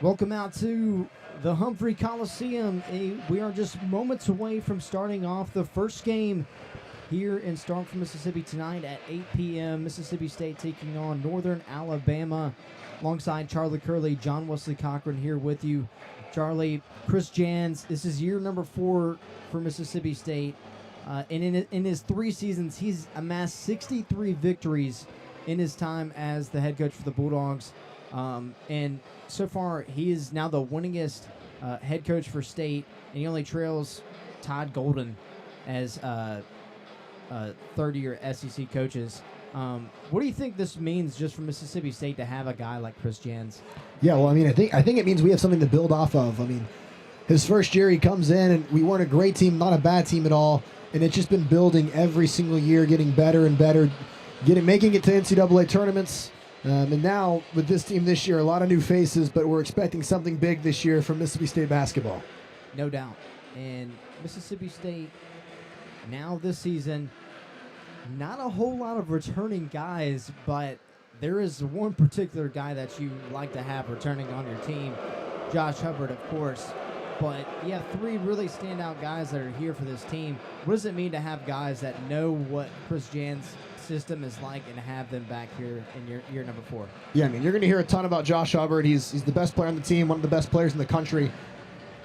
Welcome out to the Humphrey Coliseum. We are just moments away from starting off the first game here in Starkville, Mississippi tonight at 8 p.m. Mississippi State taking on Northern Alabama. Alongside Charlie Curley, John Wesley Cochran here with you. Charlie, Chris Jans, this is year number 4 for Mississippi State. And in his 3 seasons, he's amassed 63 victories in his time as the head coach for the Bulldogs. And so far, he is now the winningest head coach for State, and he only trails Todd Golden as third-year SEC coaches. What do you think this means just for Mississippi State to have a guy like Chris Jans? Yeah, well, I think it means we have something to build off of. I mean, his first year he comes in, and we weren't a great team, not a bad team at all, and it's just been building every single year, getting better and better, making it to NCAA tournaments. And now, with this team this year, a lot of new faces, but we're expecting something big this year from Mississippi State basketball. No doubt. And Mississippi State, now this season, not a whole lot of returning guys, but there is one particular guy that you like to have returning on your team, Josh Hubbard, of course. But you have 3 really standout guys that are here for this team. What does it mean to have guys that know what Chris Jans' system is like and have them back here in year number 4? Yeah, I mean, you're going to hear a ton about Josh Hubbard. He's the best player on the team, one of the best players in the country.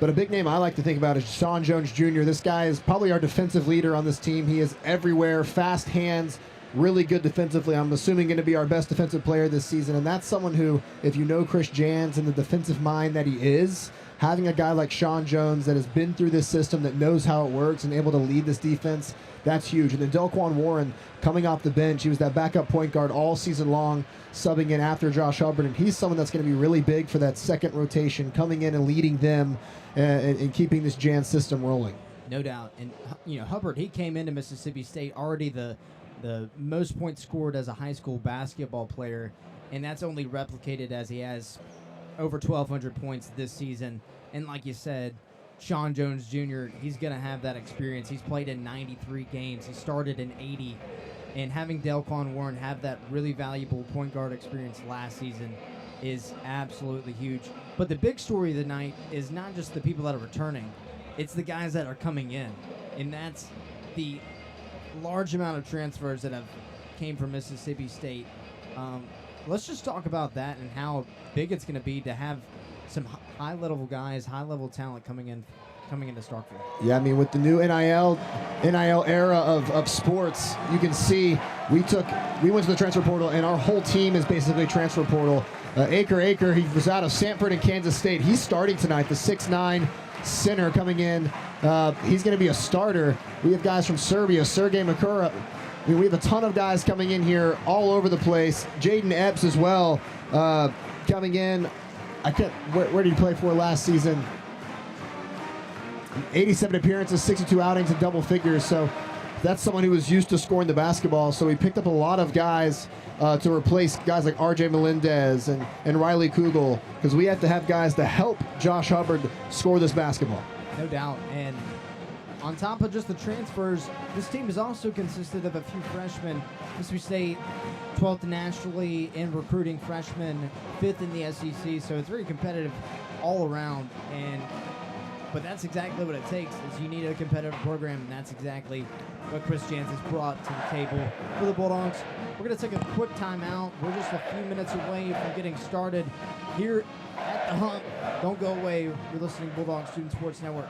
But a big name I like to think about is Sean Jones Jr. This guy is probably our defensive leader on this team. He is everywhere, fast hands, really good defensively. I'm assuming going to be our best defensive player this season. And that's someone who, if you know Chris Jans and the defensive mind that he is, having a guy like Sean Jones that has been through this system, that knows how it works and able to lead this defense, that's huge. And then Delquan Warren coming off the bench, he was that backup point guard all season long, subbing in after Josh Hubbard, and he's someone that's going to be really big for that second rotation, coming in and leading them and keeping this Jan system rolling. No doubt. And, Hubbard, he came into Mississippi State already the most points scored as a high school basketball player, and that's only replicated as he has over 1,200 points this season. And like you said, Sean Jones Jr., he's going to have that experience. He's played in 93 games. He started in 80. And having Delquan Warren have that really valuable point guard experience last season is absolutely huge. But the big story of the night is not just the people that are returning. It's the guys that are coming in. And that's the large amount of transfers that have came from Mississippi State. Let's just talk about that and how big it's going to be to have some high-level guys, high-level talent coming into Starkville. Yeah, I mean, with the new NIL era of sports, you can see we went to the transfer portal, and our whole team is basically transfer portal. Acre, he was out of Sanford and Kansas State. He's starting tonight, the 6'9" center coming in. He's going to be a starter. We have guys from Serbia, Sergey Makura. I mean, we have a ton of guys coming in here all over the place. Jaden Epps as well coming in. Where did he play for last season? 87 appearances, 62 outings in double figures. So that's someone who was used to scoring the basketball. So we picked up a lot of guys to replace guys like R.J. Melendez and Riley Kugel, because we have to have guys to help Josh Hubbard score this basketball. No doubt. And on top of just the transfers, this team has also consisted of a few freshmen. Mississippi State, 12th nationally in recruiting freshmen, 5th in the SEC, so it's very competitive all around. But that's exactly what it takes, is you need a competitive program, and that's exactly what Chris Jans has brought to the table for the Bulldogs. We're going to take a quick timeout. We're just a few minutes away from getting started here at the Hump. Don't go away. You're listening to Bulldog Student Sports Network.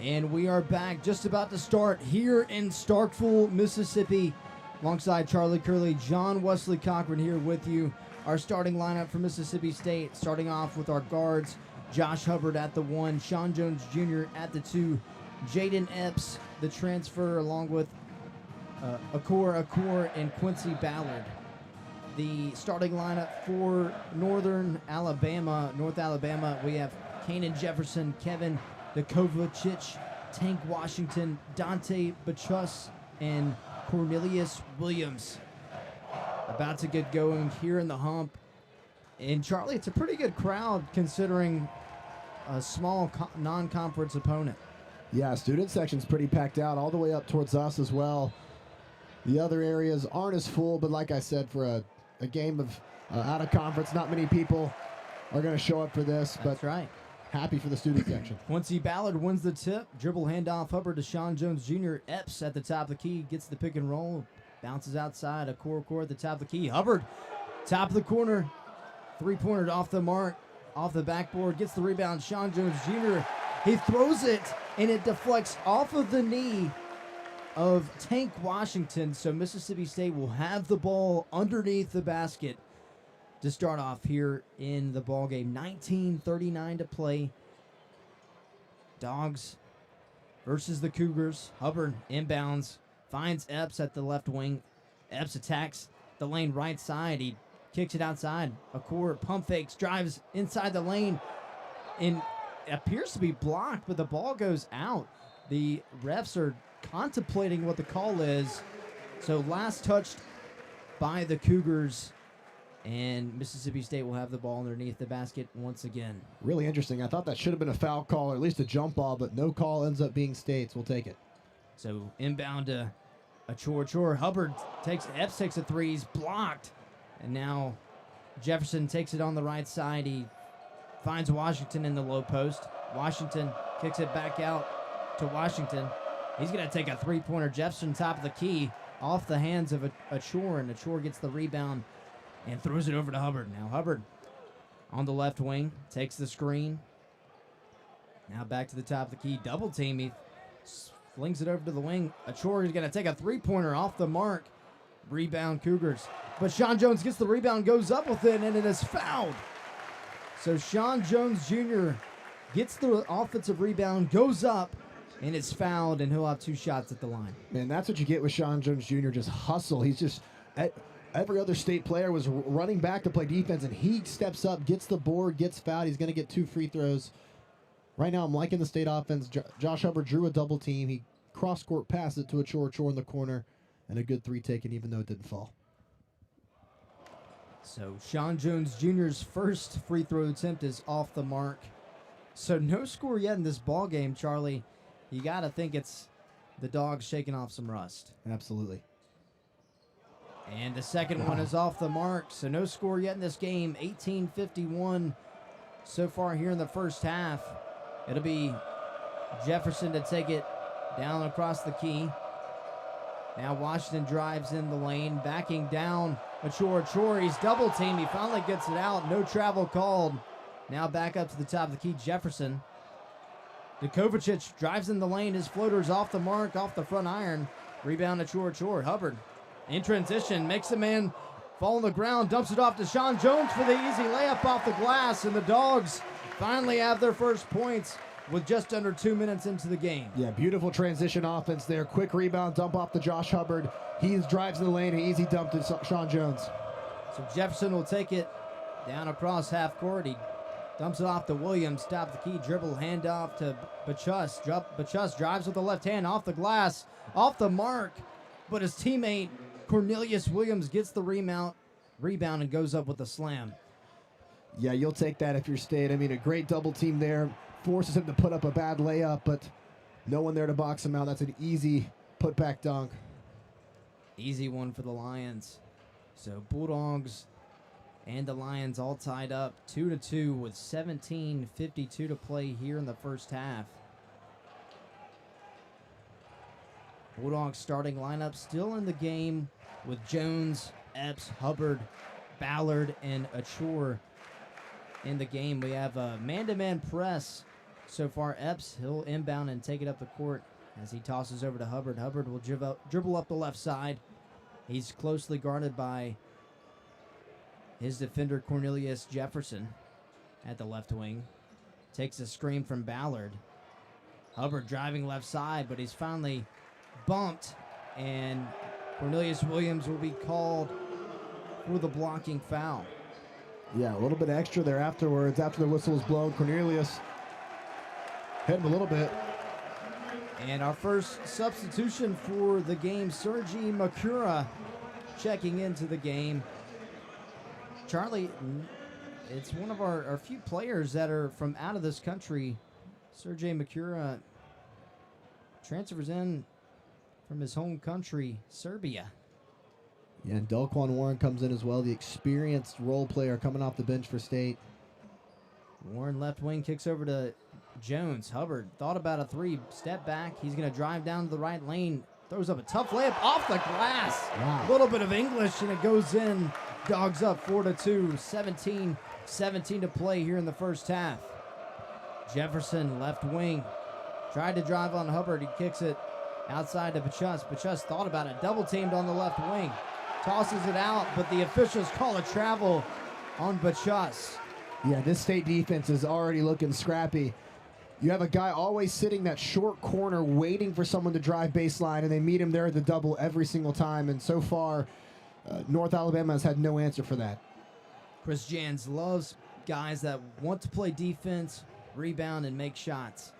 And we are back, just about to start here in Starkville, Mississippi. Alongside Charlie Curley, John Wesley Cochran here with you. Our starting lineup for Mississippi State, starting off with our guards, Josh Hubbard at the 1, Sean Jones Jr. at the 2, Jaden Epps, the transfer, along with Akor, and Quincy Ballard. The starting lineup for North Alabama, we have Kanan Jefferson, Kevin Kovacic, Tank Washington, Dante Bachus, and Cornelius Williams. About to get going here in the hump. And Charlie, it's a pretty good crowd considering a small non-conference opponent. Yeah, student section's pretty packed out all the way up towards us as well. The other areas aren't as full, but like I said, for a game of out of conference, not many people are going to show up for this. That's right. Happy for the student section. Quincy Ballard wins the tip. Dribble handoff Hubbard to Sean Jones Jr. Epps at the top of the key, gets the pick and roll, bounces outside. Akor at the top of the key. Hubbard, top of the corner, three-pointer off the mark, off the backboard, gets the rebound. Sean Jones Jr. He throws it, and it deflects off of the knee of Tank Washington. So Mississippi State will have the ball underneath the basket to start off here in the ball game. 19:39 to play. Dogs versus the Cougars. Hubbard inbounds, finds Epps at the left wing. Epps attacks the lane right side. He kicks it outside. Akor pump fakes, drives inside the lane, and appears to be blocked, but the ball goes out. The refs are contemplating what the call is. So last touched by the Cougars, and Mississippi State will have the ball underneath the basket once again. Really interesting. I thought that should have been a foul call, or at least a jump ball, but no call ends up being State's. We'll take it. So inbound to Achor. Hubbard Epps takes a three. He's blocked. And now Jefferson takes it on the right side. He finds Washington in the low post. Washington kicks it back out to Washington. He's going to take a three-pointer. Jefferson top of the key off the hands of Achor, and Achor gets the rebound and throws it over to Hubbard. Now Hubbard on the left wing, takes the screen. Now back to the top of the key, double team. He flings it over to the wing. Achor is going to take a three-pointer off the mark. Rebound Cougars. But Sean Jones gets the rebound, goes up with it, and it is fouled. So Sean Jones Jr. gets the offensive rebound, goes up, and it's fouled, and he'll have two shots at the line. Man, that's what you get with Sean Jones Jr., just hustle. He's just... Every other State player was running back to play defense, and he steps up, gets the board, gets fouled. He's going to get 2 free throws. Right now, I'm liking the State offense. Josh Hubbard drew a double team. He cross-court passed it to Achor in the corner, and a good three taken, even though it didn't fall. So Sean Jones Jr.'s first free throw attempt is off the mark. So no score yet in this ball game, Charlie. You got to think it's the Dogs shaking off some rust. Absolutely. And the second one is off the mark, so no score yet in this game. 18:51 so far here in the first half. It'll be Jefferson to take it down across the key. Now Washington drives in the lane, backing down. Achor, he's double teamed. He finally gets it out. No travel called. Now back up to the top of the key, Jefferson. Kovacic drives in the lane. His floater's off the mark, off the front iron. Rebound Achor. Hubbard in transition, makes the man fall on the ground, dumps it off to Sean Jones for the easy layup off the glass, and the Dogs finally have their first points with just under 2 minutes into the game. Yeah, beautiful transition offense there. Quick rebound, dump off to Josh Hubbard. He drives in the lane, an easy dump to Sean Jones. So Jefferson will take it down across half court. He dumps it off to Williams, top of the key, dribble, handoff to Bachus. Bachus drives with the left hand off the glass, off the mark, but his teammate Cornelius Williams gets the rebound and goes up with a slam. Yeah, you'll take that if you're State. I mean, a great double team there. Forces him to put up a bad layup, but no one there to box him out. That's an easy putback dunk. Easy one for the Lions. So Bulldogs and the Lions all tied up 2-2 with 17:52 to play here in the first half. Bulldogs starting lineup still in the game with Jones, Epps, Hubbard, Ballard, and Achor in the game. We have a man-to-man press so far. Epps, he'll inbound and take it up the court as he tosses over to Hubbard. Hubbard will dribble up the left side. He's closely guarded by his defender, Cornelius Jefferson, at the left wing. Takes a screen from Ballard. Hubbard driving left side, but he's finally bumped, and Cornelius Williams will be called for the blocking foul. Yeah, a little bit extra there afterwards. After the whistle was blown, Cornelius hit him a little bit. And our first substitution for the game, Sergi Makura checking into the game. Charlie, it's one of our few players that are from out of this country. Sergi Makura transfers in from his home country, Serbia. Yeah, and Delquan Warren comes in as well, the experienced role player coming off the bench for State. Warren left wing kicks over to Jones. Hubbard thought about a three, step back. He's going to drive down to the right lane. Throws up a tough layup off the glass. Wow. A little bit of English, and it goes in. Dogs up 4-2, 17 to play here in the first half. Jefferson, left wing, tried to drive on Hubbard. He kicks it outside to Bachus. Bachus thought about it, double teamed on the left wing. Tosses it out, but the officials call a travel on Bachus. Yeah, this State defense is already looking scrappy. You have a guy always sitting that short corner waiting for someone to drive baseline, and they meet him there at the double every single time. And so far, North Alabama has had no answer for that. Chris Jans loves guys that want to play defense, rebound, and make shots.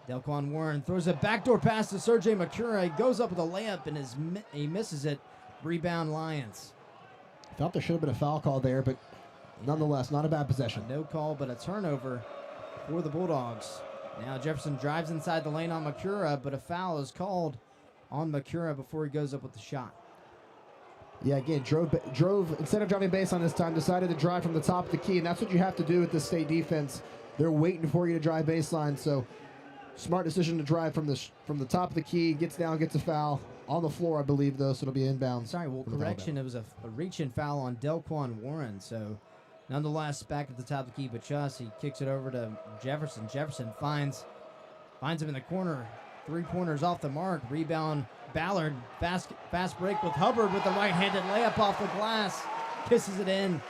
Delquan Warren throws a backdoor pass to Sergi Makura. He goes up with a layup, and he misses it. Rebound Lions. Thought there should have been a foul call there, but nonetheless, not a bad possession. No call, but a turnover for the Bulldogs. Now Jefferson drives inside the lane on Makura, but a foul is called on Makura before he goes up with the shot. Yeah, again, drove instead of driving baseline this time, decided to drive from the top of the key, and that's what you have to do with this State defense. They're waiting for you to drive baseline, so smart decision to drive from the top of the key, gets down, gets a foul. On the floor, I believe, though, so it'll be inbound. Sorry, well, correction, it was a reach-in foul on Delquan Warren, so nonetheless, back at the top of the key, Bachus, he kicks it over to Jefferson. Jefferson finds him in the corner. 3-pointers off the mark. Rebound, Ballard. Fast break with Hubbard with the right-handed layup off the glass. Kisses it in.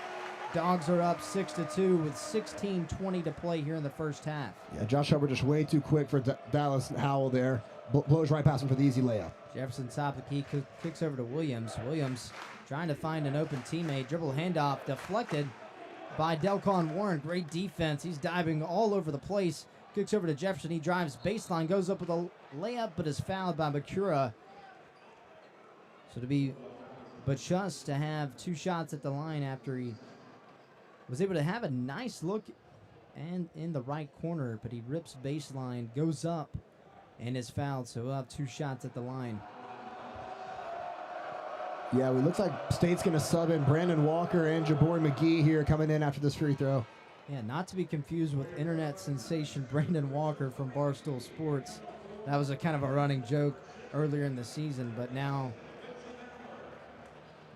Dogs are up 6-2 with 16:20 to play here in the first half. Yeah, Josh Hubbard just way too quick for Dallas Howell there. Blows right past him for the easy layup. Jefferson top of the key, kicks over to Williams. Williams trying to find an open teammate. Dribble handoff deflected by Delquan Warren. Great defense. He's diving all over the place. Kicks over to Jefferson. He drives baseline, goes up with a layup, but is fouled by Makura. So to be Bachus to have 2 shots at the line after he was able to have a nice look and in the right corner, but he rips baseline, goes up, and is fouled, so he'll have 2 shots at the line. Yeah, it looks like State's going to sub in Brandon Walker and Jabor McGee here coming in after this free throw. Yeah, not to be confused with internet sensation Brandon Walker from Barstool Sports. That was a kind of a running joke earlier in the season, but now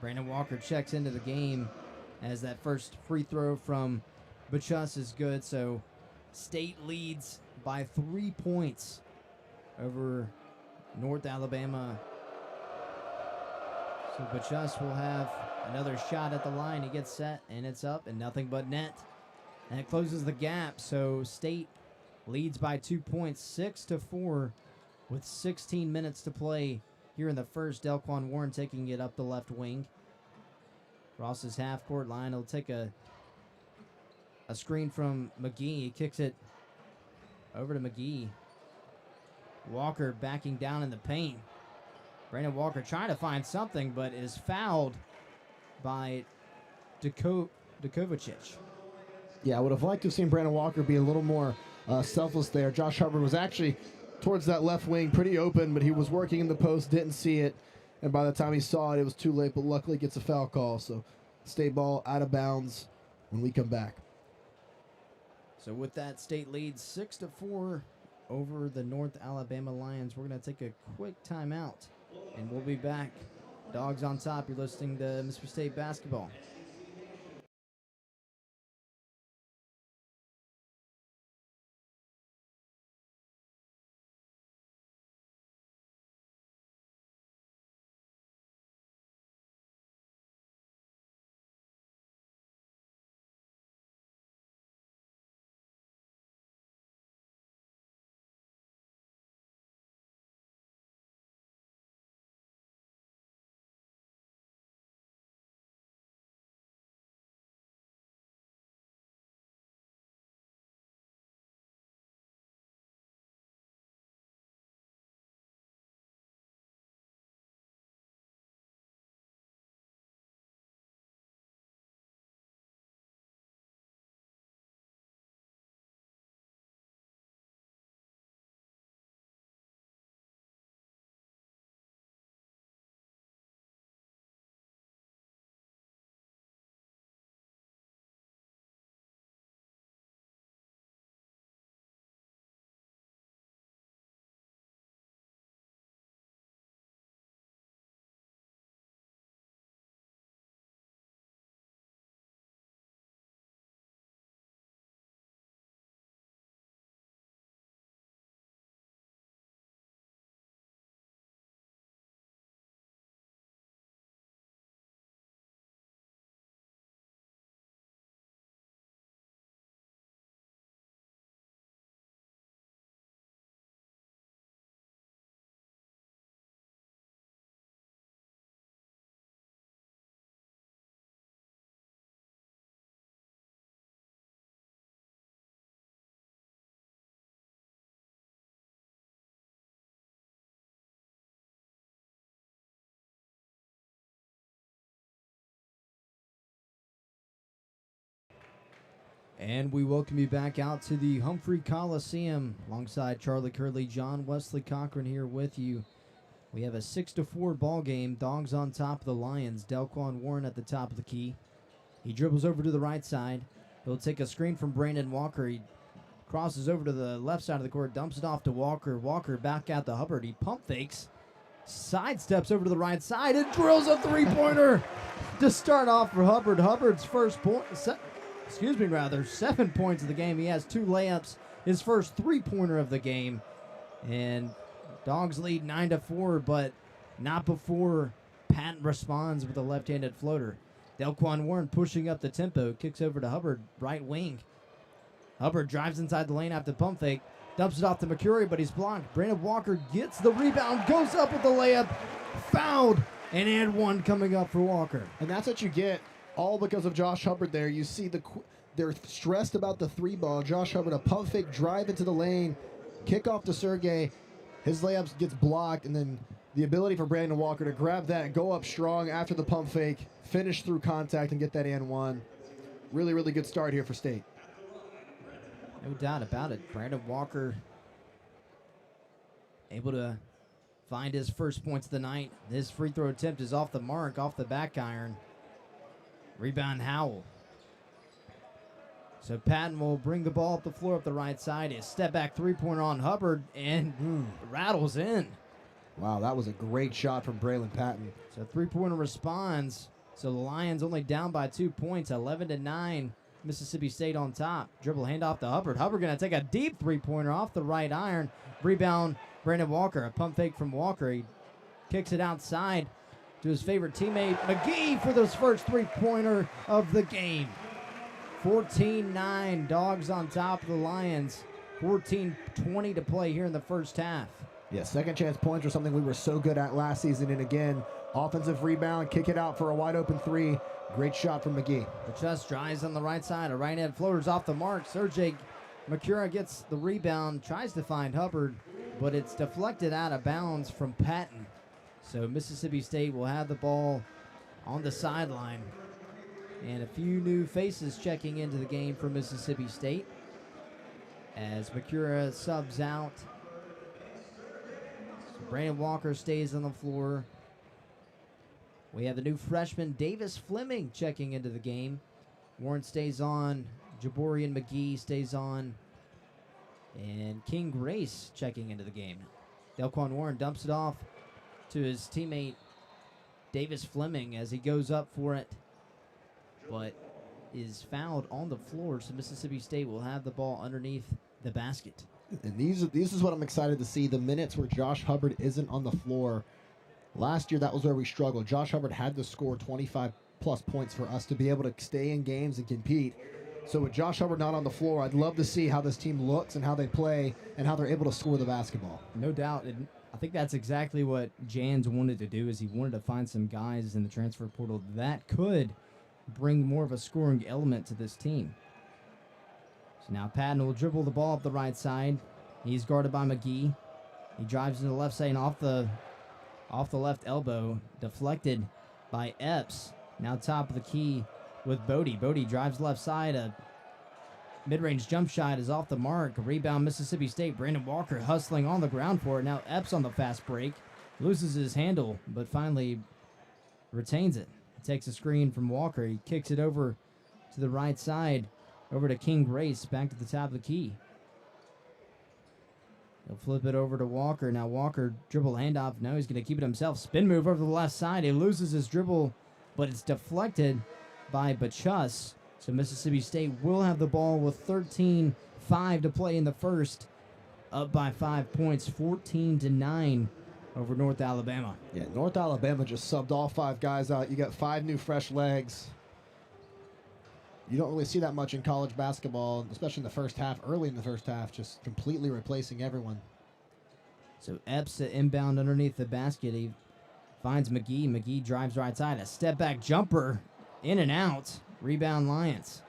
Brandon Walker checks into the game as that first free throw from Bachus is good, so State leads by 3 points over North Alabama. So Bachus will have another shot at the line. He gets set, and it's up, and nothing but net. And it closes the gap, so State leads by 2 points, 6-4, with 16 minutes to play here in the first. Delquan Warren taking it up the left wing. Across his half-court line, he'll take a screen from McGee. He kicks it over to McGee. Walker backing down in the paint. Brandon Walker trying to find something, but is fouled by Dukovic. Yeah, I would have liked to have seen Brandon Walker be a little more selfless there. Josh Hubbard was actually towards that left wing, pretty open, but he was working in the post, didn't see it, and by the time he saw it, it was too late, but luckily gets a foul call, so State ball out of bounds when we come back. So with that, State leads 6-4 over the North Alabama Lions. We're going to take a quick timeout, and we'll be back. Dogs on top. You're listening to Mississippi State basketball. And we welcome you back out to the Humphrey Coliseum alongside Charlie Curley, John Wesley Cochran here with you. We have a 6-4 ball game. Dogs on top of the Lions. Delquan Warren at the top of the key. He dribbles over to the right side. He'll take a screen from Brandon Walker. He crosses over to the left side of the court, dumps it off to Walker. Walker back out to Hubbard. He pump fakes, sidesteps over to the right side, and drills a three-pointer to start off for Hubbard. Hubbard's first point, 7 points of the game. He has 2 layups, his first three-pointer of the game. And Dogs lead 9-4, but not before Patton responds with a left-handed floater. Delquan Warren pushing up the tempo, kicks over to Hubbard, right wing. Hubbard drives inside the lane after pump fake, dumps it off to McCurry, but he's blocked. Brandon Walker gets the rebound, goes up with the layup, fouled, and one coming up for Walker. And that's what you get, all because of Josh Hubbard there. You see they're stressed about the 3-ball. Josh Hubbard, a pump fake, drive into the lane, kick off to Sergey. His layup gets blocked, and then the ability for Brandon Walker to grab that, go up strong after the pump fake, finish through contact, and get that and one. Really, really good start here for State. No doubt about it. Brandon Walker able to find his first points of the night. This free throw attempt is off the mark, off the back iron. Rebound Howell. So Patton will bring the ball up the floor up the right side. A step back three-pointer on Hubbard and rattles in. Wow, that was a great shot from Braylon Patton. So three-pointer responds. So the Lions only down by 2 points, 11-9. Mississippi State on top. Dribble handoff to Hubbard. Hubbard going to take a deep three-pointer off the right iron. Rebound, Brandon Walker. A pump fake from Walker. He kicks it outside to his favorite teammate, McGee, for this first three-pointer of the game. 14-9. Dogs on top of the Lions. 14-20 to play here in the first half. Yeah, second chance points are something we were so good at last season. And again, offensive rebound, kick it out for a wide open three. Great shot from McGee. The chest drives on the right side. A right-hand floater's off the mark. Sergey Makura gets the rebound, tries to find Hubbard, but it's deflected out of bounds from Patton. So Mississippi State will have the ball on the sideline. And a few new faces checking into the game for Mississippi State as Makura subs out. So Brandon Walker stays on the floor. We have the new freshman, Davis Fleming, checking into the game. Warren stays on. Jaborian McGee stays on. And King Grace checking into the game. Delquan Warren dumps it off to his teammate, Davis Fleming, as he goes up for it, but is fouled on the floor, so Mississippi State will have the ball underneath the basket. And these is what I'm excited to see, the minutes where Josh Hubbard isn't on the floor. Last year, that was where we struggled. Josh Hubbard had to score 25-plus points for us to be able to stay in games and compete. So with Josh Hubbard not on the floor, I'd love to see how this team looks and how they play and how they're able to score the basketball. No doubt. And I think that's exactly what Jans wanted to do, is he wanted to find some guys in the transfer portal that could bring more of a scoring element to this team. So now Patton will dribble the ball up the right side. He's guarded by McGee. He drives to the left side and off the left elbow, deflected by Epps. Now top of the key with Bodie. Bodie drives left side. A mid-range jump shot is off the mark. Rebound Mississippi State. Brandon Walker hustling on the ground for it. Now Epps on the fast break. Loses his handle, but finally retains it. Takes a screen from Walker. He kicks it over to the right side. Over to King Grace. Back to the top of the key. He'll flip it over to Walker. Now Walker dribble handoff. Now he's going to keep it himself. Spin move over the left side. He loses his dribble, but it's deflected by Bachus. So Mississippi State will have the ball with 13-5 to play in the first. Up by 5 points, 14-9 over North Alabama. Yeah, North Alabama just subbed all 5 guys out. You got 5 new fresh legs. You don't really see that much in college basketball, especially in the first half, early in the first half, just completely replacing everyone. So Epps to inbound underneath the basket. He finds McGee. McGee drives right side. A step-back jumper, in and out. Rebound Lions.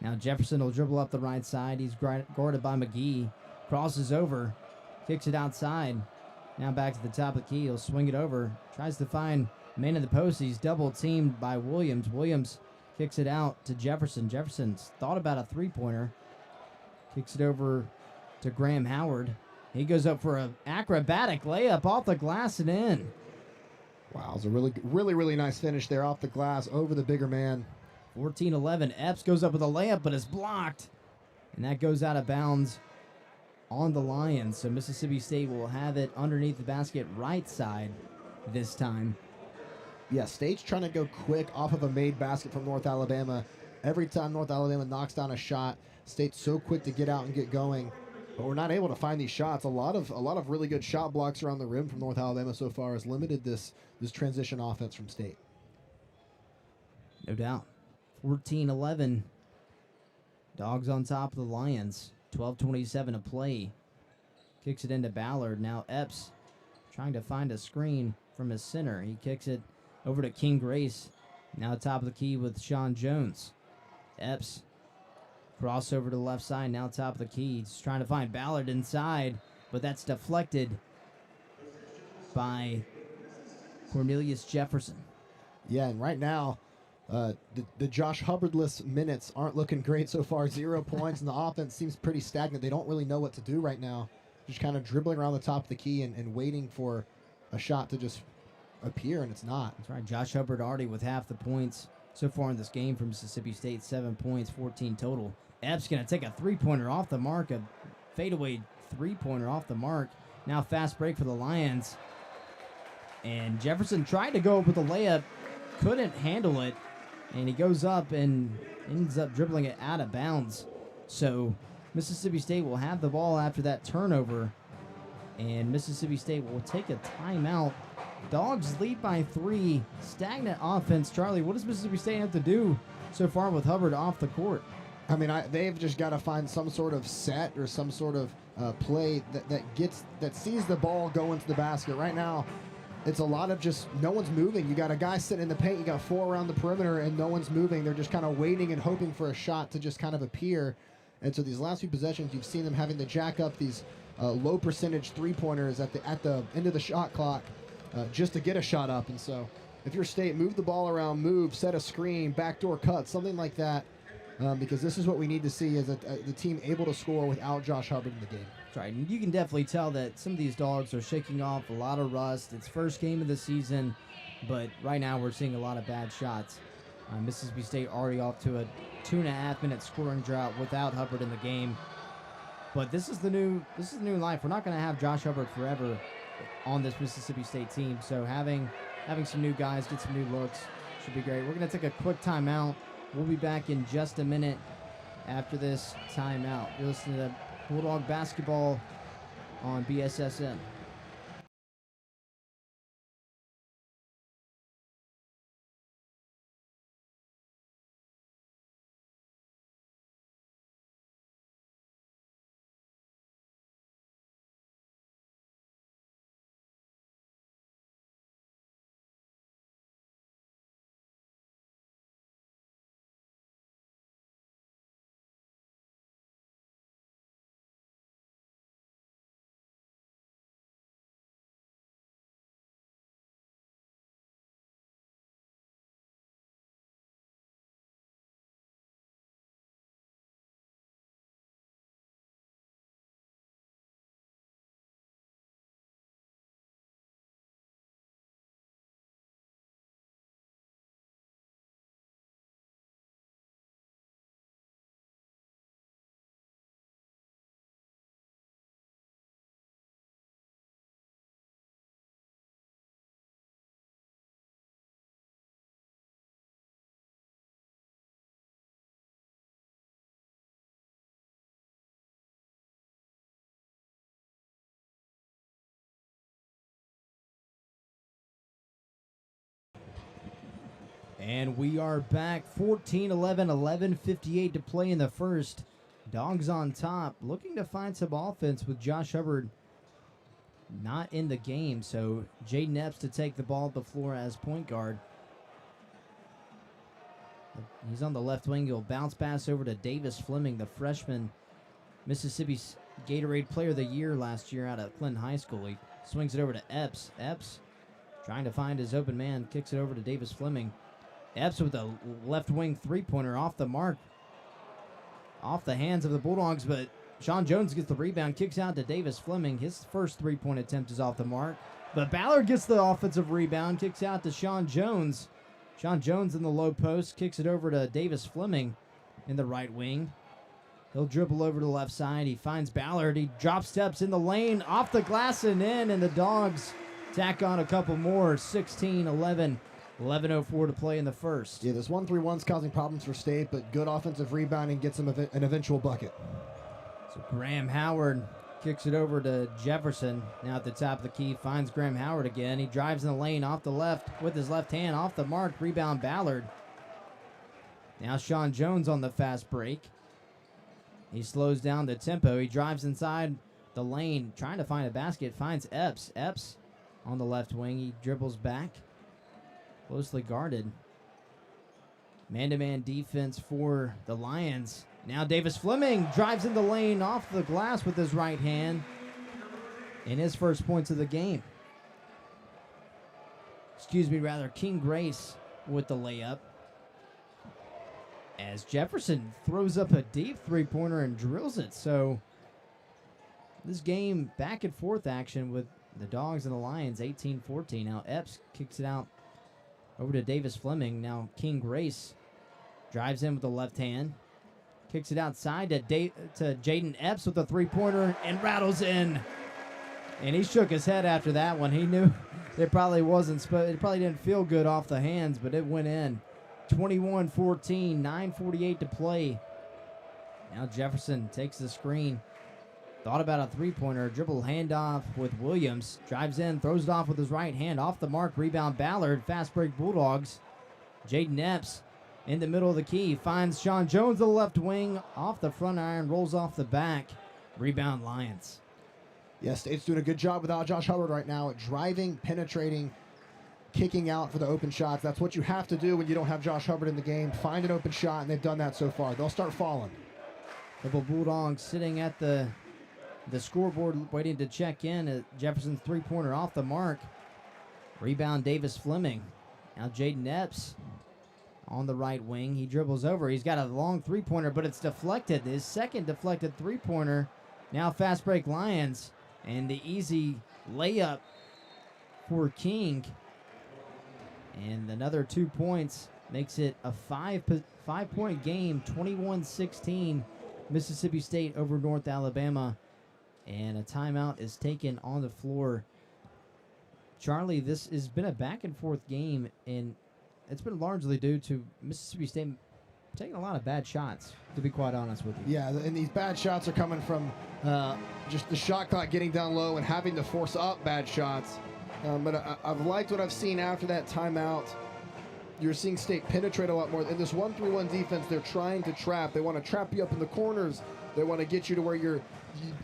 Now Jefferson will dribble up the right side. He's guarded by McGee. Crosses over. Kicks it outside. Now back to the top of the key. He'll swing it over. Tries to find man in the post. He's double-teamed by Williams. Williams kicks it out to Jefferson. Jefferson's thought about a three-pointer. Kicks it over to Graham Howard. He goes up for an acrobatic layup off the glass and in. Wow, it was a really nice finish there off the glass over the bigger man. 14-11. Epps goes up with a layup, but it's blocked. And that goes out of bounds on the Lions. So Mississippi State will have it underneath the basket right side this time. Yeah, State's trying to go quick off of a made basket from North Alabama. Every time North Alabama knocks down a shot, State's so quick to get out and get going. But we're not able to find these shots. A lot of really good shot blocks around the rim from North Alabama so far has limited this transition offense from State. No doubt. 14-11. Dogs on top of the Lions. 12:27 to play. Kicks it into Ballard. Now Epps trying to find a screen from his center. He kicks it over to King Grace. Now top of the key with Sean Jones. Epps crossover to the left side. Now top of the key. He's trying to find Ballard inside, but that's deflected by Cornelius Jefferson. Yeah, and right now, the Josh Hubbard-less minutes aren't looking great so far. 0 points, and the offense seems pretty stagnant. They don't really know what to do right now. Just kind of dribbling around the top of the key and waiting for a shot to just appear, and it's not. That's right. Josh Hubbard already with half the points so far in this game for Mississippi State. 7 points, 14 total. Epps going to take a three-pointer off the mark, a fadeaway three-pointer off the mark. Now fast break for the Lions. And Jefferson tried to go up with a layup, couldn't handle it, and he goes up and ends up dribbling it out of bounds. So Mississippi State will have the ball after that turnover, and Mississippi State will take a timeout. Dogs lead by 3. Stagnant offense. Charlie, what does Mississippi State have to do so far with Hubbard off the court? I mean, they've just got to find some sort of set or some sort of play that sees the ball go into the basket. Right now, it's a lot of just no one's moving. You got a guy sitting in the paint. You got 4 around the perimeter, and no one's moving. They're just kind of waiting and hoping for a shot to just kind of appear. And so these last few possessions, you've seen them having to jack up these low percentage three-pointers at the end of the shot clock just to get a shot up. And so if you're State, move the ball around, set a screen, backdoor cut, something like that. Because this is what we need to see is the team able to score without Josh Hubbard in the game. That's right. And you can definitely tell that some of these dogs are shaking off a lot of rust. It's first game of the season, but right now we're seeing a lot of bad shots. Mississippi State already off to a 2.5-minute scoring drought without Hubbard in the game. But this is the new life. We're not going to have Josh Hubbard forever on this Mississippi State team. So having some new guys, get some new looks should be great. We're going to take a quick timeout. We'll be back in just a minute after this timeout. You're listening to Bulldog Basketball on BSSN. And we are back. 14-11, 11:58 to play in the first. Dogs on top, looking to find some offense with Josh Hubbard not in the game. So Jaden Epps to take the ball at the floor as point guard. He's on the left wing. He'll bounce pass over to Davis Fleming, the freshman Mississippi's Gatorade Player of the Year last year out of Clinton High School. He swings it over to Epps. Epps trying to find his open man, kicks it over to Davis Fleming. Epps with a left wing three-pointer off the mark. Off the hands of the Bulldogs, but Sean Jones gets the rebound, kicks out to Davis Fleming. His first three-point attempt is off the mark. But Ballard gets the offensive rebound, kicks out to Sean Jones. Sean Jones in the low post, kicks it over to Davis Fleming in the right wing. He'll dribble over to the left side. He finds Ballard. He drop steps in the lane, off the glass and in, and the Dogs tack on a couple more. 16-11. 11:04 to play in the first. Yeah, this 1-3-1's causing problems for State, but good offensive rebounding gets them an eventual bucket. So Graham Howard kicks it over to Jefferson. Now at the top of the key, finds Graham Howard again. He drives in the lane off the left with his left hand, off the mark. Rebound Ballard. Now Sean Jones on the fast break. He slows down the tempo. He drives inside the lane, trying to find a basket. Finds Epps. Epps on the left wing. He dribbles back. Closely guarded. Man-to-man defense for the Lions. Now Davis Fleming drives in the lane off the glass with his right hand. In his first points of the game. King Grace with the layup. As Jefferson throws up a deep three-pointer and drills it. So this game back and forth action with the Dogs and the Lions, 18-14. Now Epps kicks it out over to Davis Fleming. Now King Grace drives in with the left hand. Kicks it outside to Jaden Epps with a three-pointer and rattles in. And he shook his head after that one. He knew it probably didn't feel good off the hands, but it went in. 21-14, 9:48 to play. Now Jefferson takes the screen. Thought about a three-pointer. Dribble handoff with Williams. Drives in, throws it off with his right hand. Off the mark, rebound Ballard. Fast break Bulldogs. Jaden Epps in the middle of the key. Finds Sean Jones on the left wing. Off the front iron, rolls off the back. Rebound Lions. Yeah, State's doing a good job without Josh Hubbard right now at driving, penetrating, kicking out for the open shots. That's what you have to do when you don't have Josh Hubbard in the game. Find an open shot, and they've done that so far. They'll start falling. Couple Bulldogs sitting at the scoreboard waiting to check in. Jefferson's three-pointer off the mark. Rebound Davis Fleming. Now Jaden Epps on the right wing. He dribbles over. He's got a long three-pointer, but it's deflected. His second deflected three-pointer. Now fast break Lions. And the easy layup for King. And another 2 points makes it a five-point game. 21-16. Mississippi State over North Alabama. And a timeout is taken on the floor. Charlie, this has been a back-and-forth game, and it's been largely due to Mississippi State taking a lot of bad shots, to be quite honest with you. Yeah, and these bad shots are coming from just the shot clock getting down low and having to force up bad shots. But I've liked what I've seen after that timeout. You're seeing State penetrate a lot more. In this 1-3-1 defense, they're trying to trap. They want to trap you up in the corners. They want to get you to where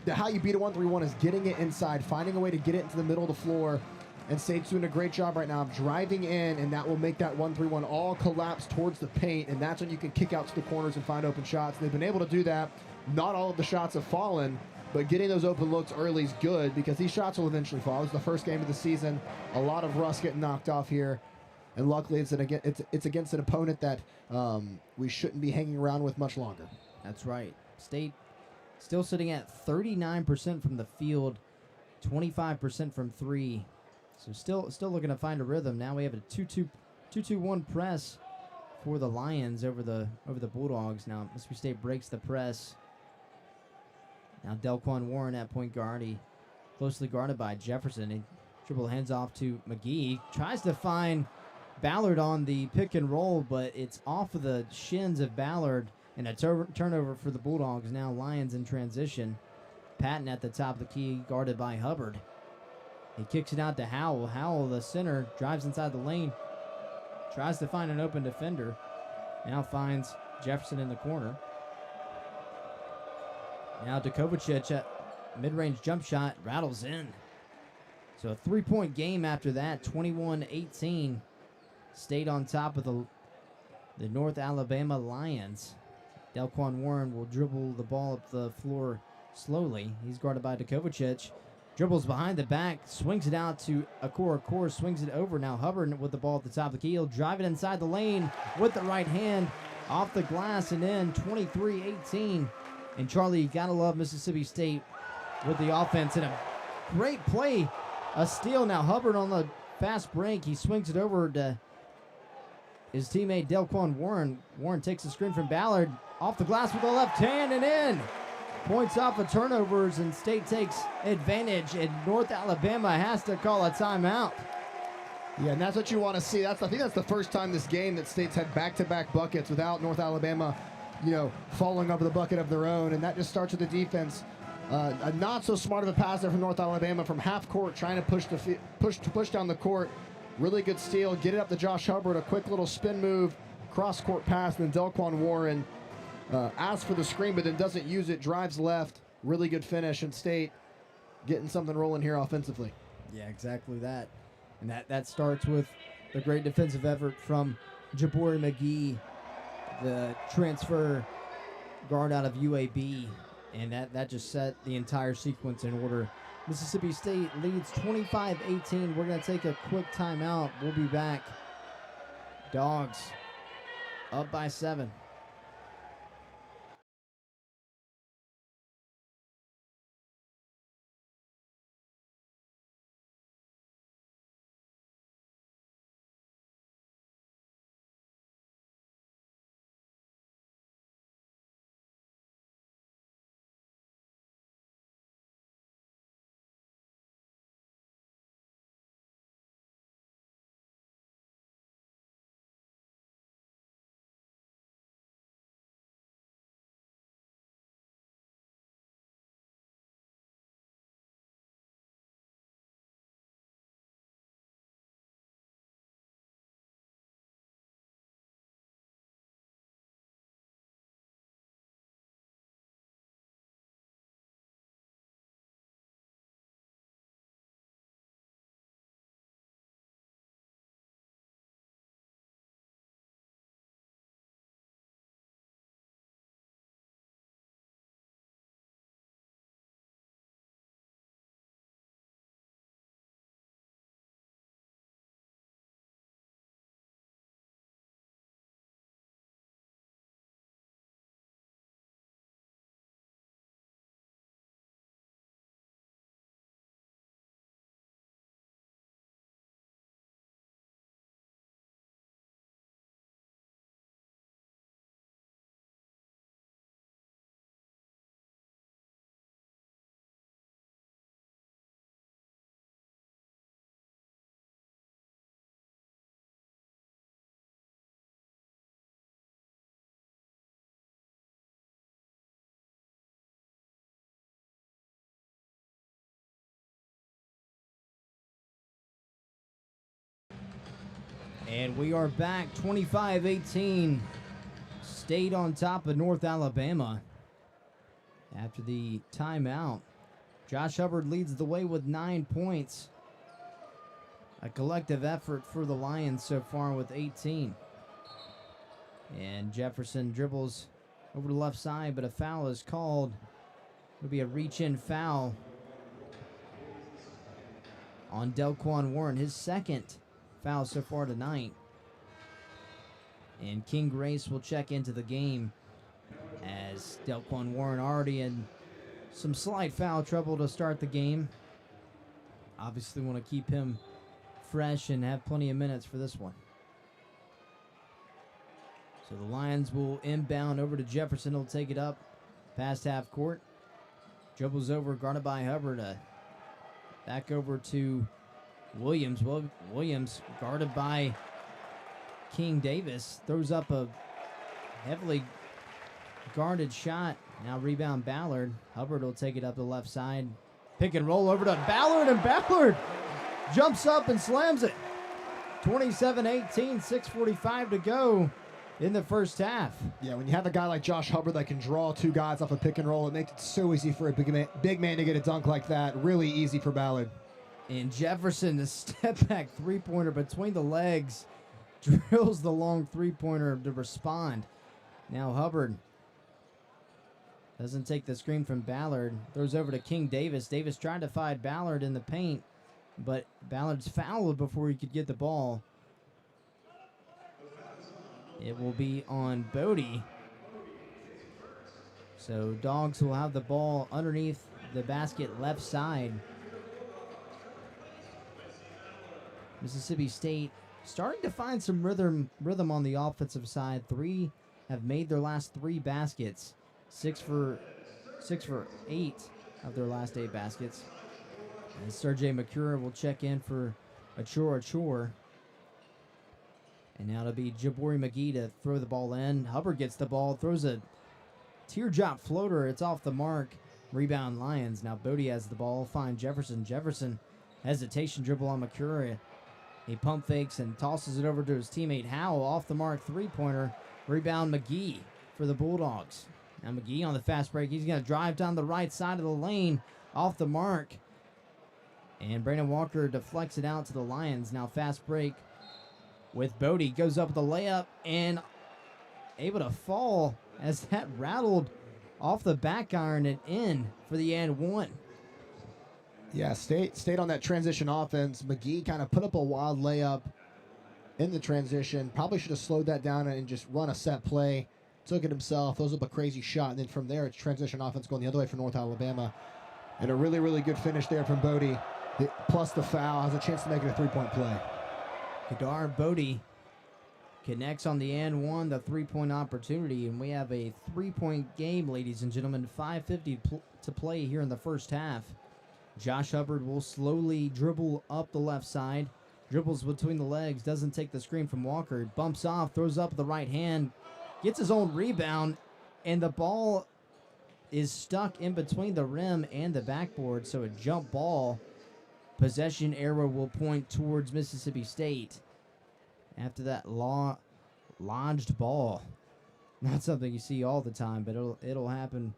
how you beat a 1-3-1 is getting it inside, finding a way to get it into the middle of the floor. And State's doing a great job right now of driving in, and that will make that 1-3-1 all collapse towards the paint, and that's when you can kick out to the corners and find open shots. They've been able to do that. Not all of the shots have fallen, but getting those open looks early is good because these shots will eventually fall. It's the first game of the season. A lot of rust getting knocked off here, and luckily it's against an opponent that we shouldn't be hanging around with much longer. That's right. State still sitting at 39% from the field, 25% from three. So still looking to find a rhythm. Now we have a 2-2-1 press for the Lions over the Bulldogs. Now Mississippi State breaks the press. Now Delquan Warren at point guard. He closely guarded by Jefferson. He dribble hands off to McGee. Tries to find Ballard on the pick and roll, but it's off of the shins of Ballard, and a turnover for the Bulldogs. Now Lions in transition. Patton at the top of the key, guarded by Hubbard. He kicks it out to Howell. Howell, the center, drives inside the lane. Tries to find an open defender. Now finds Jefferson in the corner. Now Kovacic, mid-range jump shot, rattles in. So a three-point game after that, 21-18. State on top of the North Alabama Lions. Delquan Warren will dribble the ball up the floor slowly. He's guarded by Kovacic. Dribbles behind the back, swings it out to Akor, swings it over. Now Hubbard with the ball at the top of the key. He'll drive it inside the lane with the right hand, off the glass and in, 23-18. And Charlie, you gotta love Mississippi State with the offense, and a great play, a steal. Now Hubbard on the fast break, he swings it over to his teammate Delquan Warren. Warren takes the screen from Ballard, off the glass with the left hand and in. Points off of turnovers, and State takes advantage, and North Alabama has to call a timeout. Yeah, and that's what you want to see. I think that's the first time this game that State's had back-to-back buckets without North Alabama, falling over the bucket of their own, and that just starts with the defense. A not so smart of a pass there from North Alabama from half court, trying to push down the court. Really good steal, get it up to Josh Hubbard, a quick little spin move, cross-court pass, and then Delquan Warren asks for the screen, but then doesn't use it, drives left. Really good finish, and State getting something rolling here offensively. Yeah, exactly that. And that starts with the great defensive effort from Jabari McGee, the transfer guard out of UAB. And that just set the entire sequence in order. Mississippi State leads 25-18. We're going to take a quick timeout. We'll be back. Dogs up by 7. And we are back, 25-18. State on top of North Alabama. After the timeout, Josh Hubbard leads the way with 9 points. A collective effort for the Lions so far with 18. And Jefferson dribbles over the left side, but a foul is called. It'll be a reach-in foul on Delquan Warren, his second foul so far tonight. And King Grace will check into the game as Delquan Warren already in some slight foul trouble to start the game. Obviously want to keep him fresh and have plenty of minutes for this one. So the Lions will inbound over to Jefferson. He'll take it up past half court. Dribbles over, guarded by Hubbard. Back over to Williams. Williams guarded by King Davis. Throws up a heavily guarded shot. Now rebound Ballard. Hubbard will take it up the left side. Pick and roll over to Ballard, and Ballard jumps up and slams it. 27-18, 6:45 to go in the first half. Yeah, when you have a guy like Josh Hubbard that can draw two guys off a pick and roll, it makes it so easy for a big man to get a dunk like that. Really easy for Ballard. And Jefferson, the step back three-pointer between the legs, drills the long three-pointer to respond. Now Hubbard Doesn't take the screen from Ballard. Throws over to King Davis. Davis tried to find Ballard in the paint, but Ballard's fouled before he could get the ball. It will be on Bodie. So Dogs will have the ball underneath the basket left side. Mississippi State starting to find some rhythm on the offensive side. Have made their last 3 baskets. 6 for 8 of their last 8 baskets. And Sergey Makura will check in for Achor. And now it'll be Jabari McGee to throw the ball in. Hubbard gets the ball, throws a teardrop floater. It's off the mark. Rebound Lions. Now Bodie has the ball. Find Jefferson. Jefferson, hesitation dribble on Makura. He pump fakes and tosses it over to his teammate Howell. Off the mark, 3-pointer. Rebound McGee for the Bulldogs. Now McGee on the fast break. He's going to drive down the right side of the lane. Off the mark. And Brandon Walker deflects it out to the Lions. Now fast break with Bodie. Goes up with the layup and able to fall as that rattled off the back iron and in for the and one. Yeah, State on that transition offense. McGee kind of put up a wild layup in the transition. Probably should have slowed that down and just run a set play. Took it himself, throws up a crazy shot, and then from there it's transition offense going the other way for North Alabama. And a really, really good finish there from Bodie. Plus the foul, has a chance to make it a 3-point play. Kadar Bodie connects on the and one, the 3-point opportunity, and we have a 3-point game, ladies and gentlemen. 5:50 to play here in the first half. Josh Hubbard will slowly dribble up the left side. Dribbles between the legs, doesn't take the screen from Walker. Bumps off, throws up the right hand, gets his own rebound, and the ball is stuck in between the rim and the backboard, so a jump ball. Possession arrow will point towards Mississippi State. After that lodged ball. Not something you see all the time, but it'll happen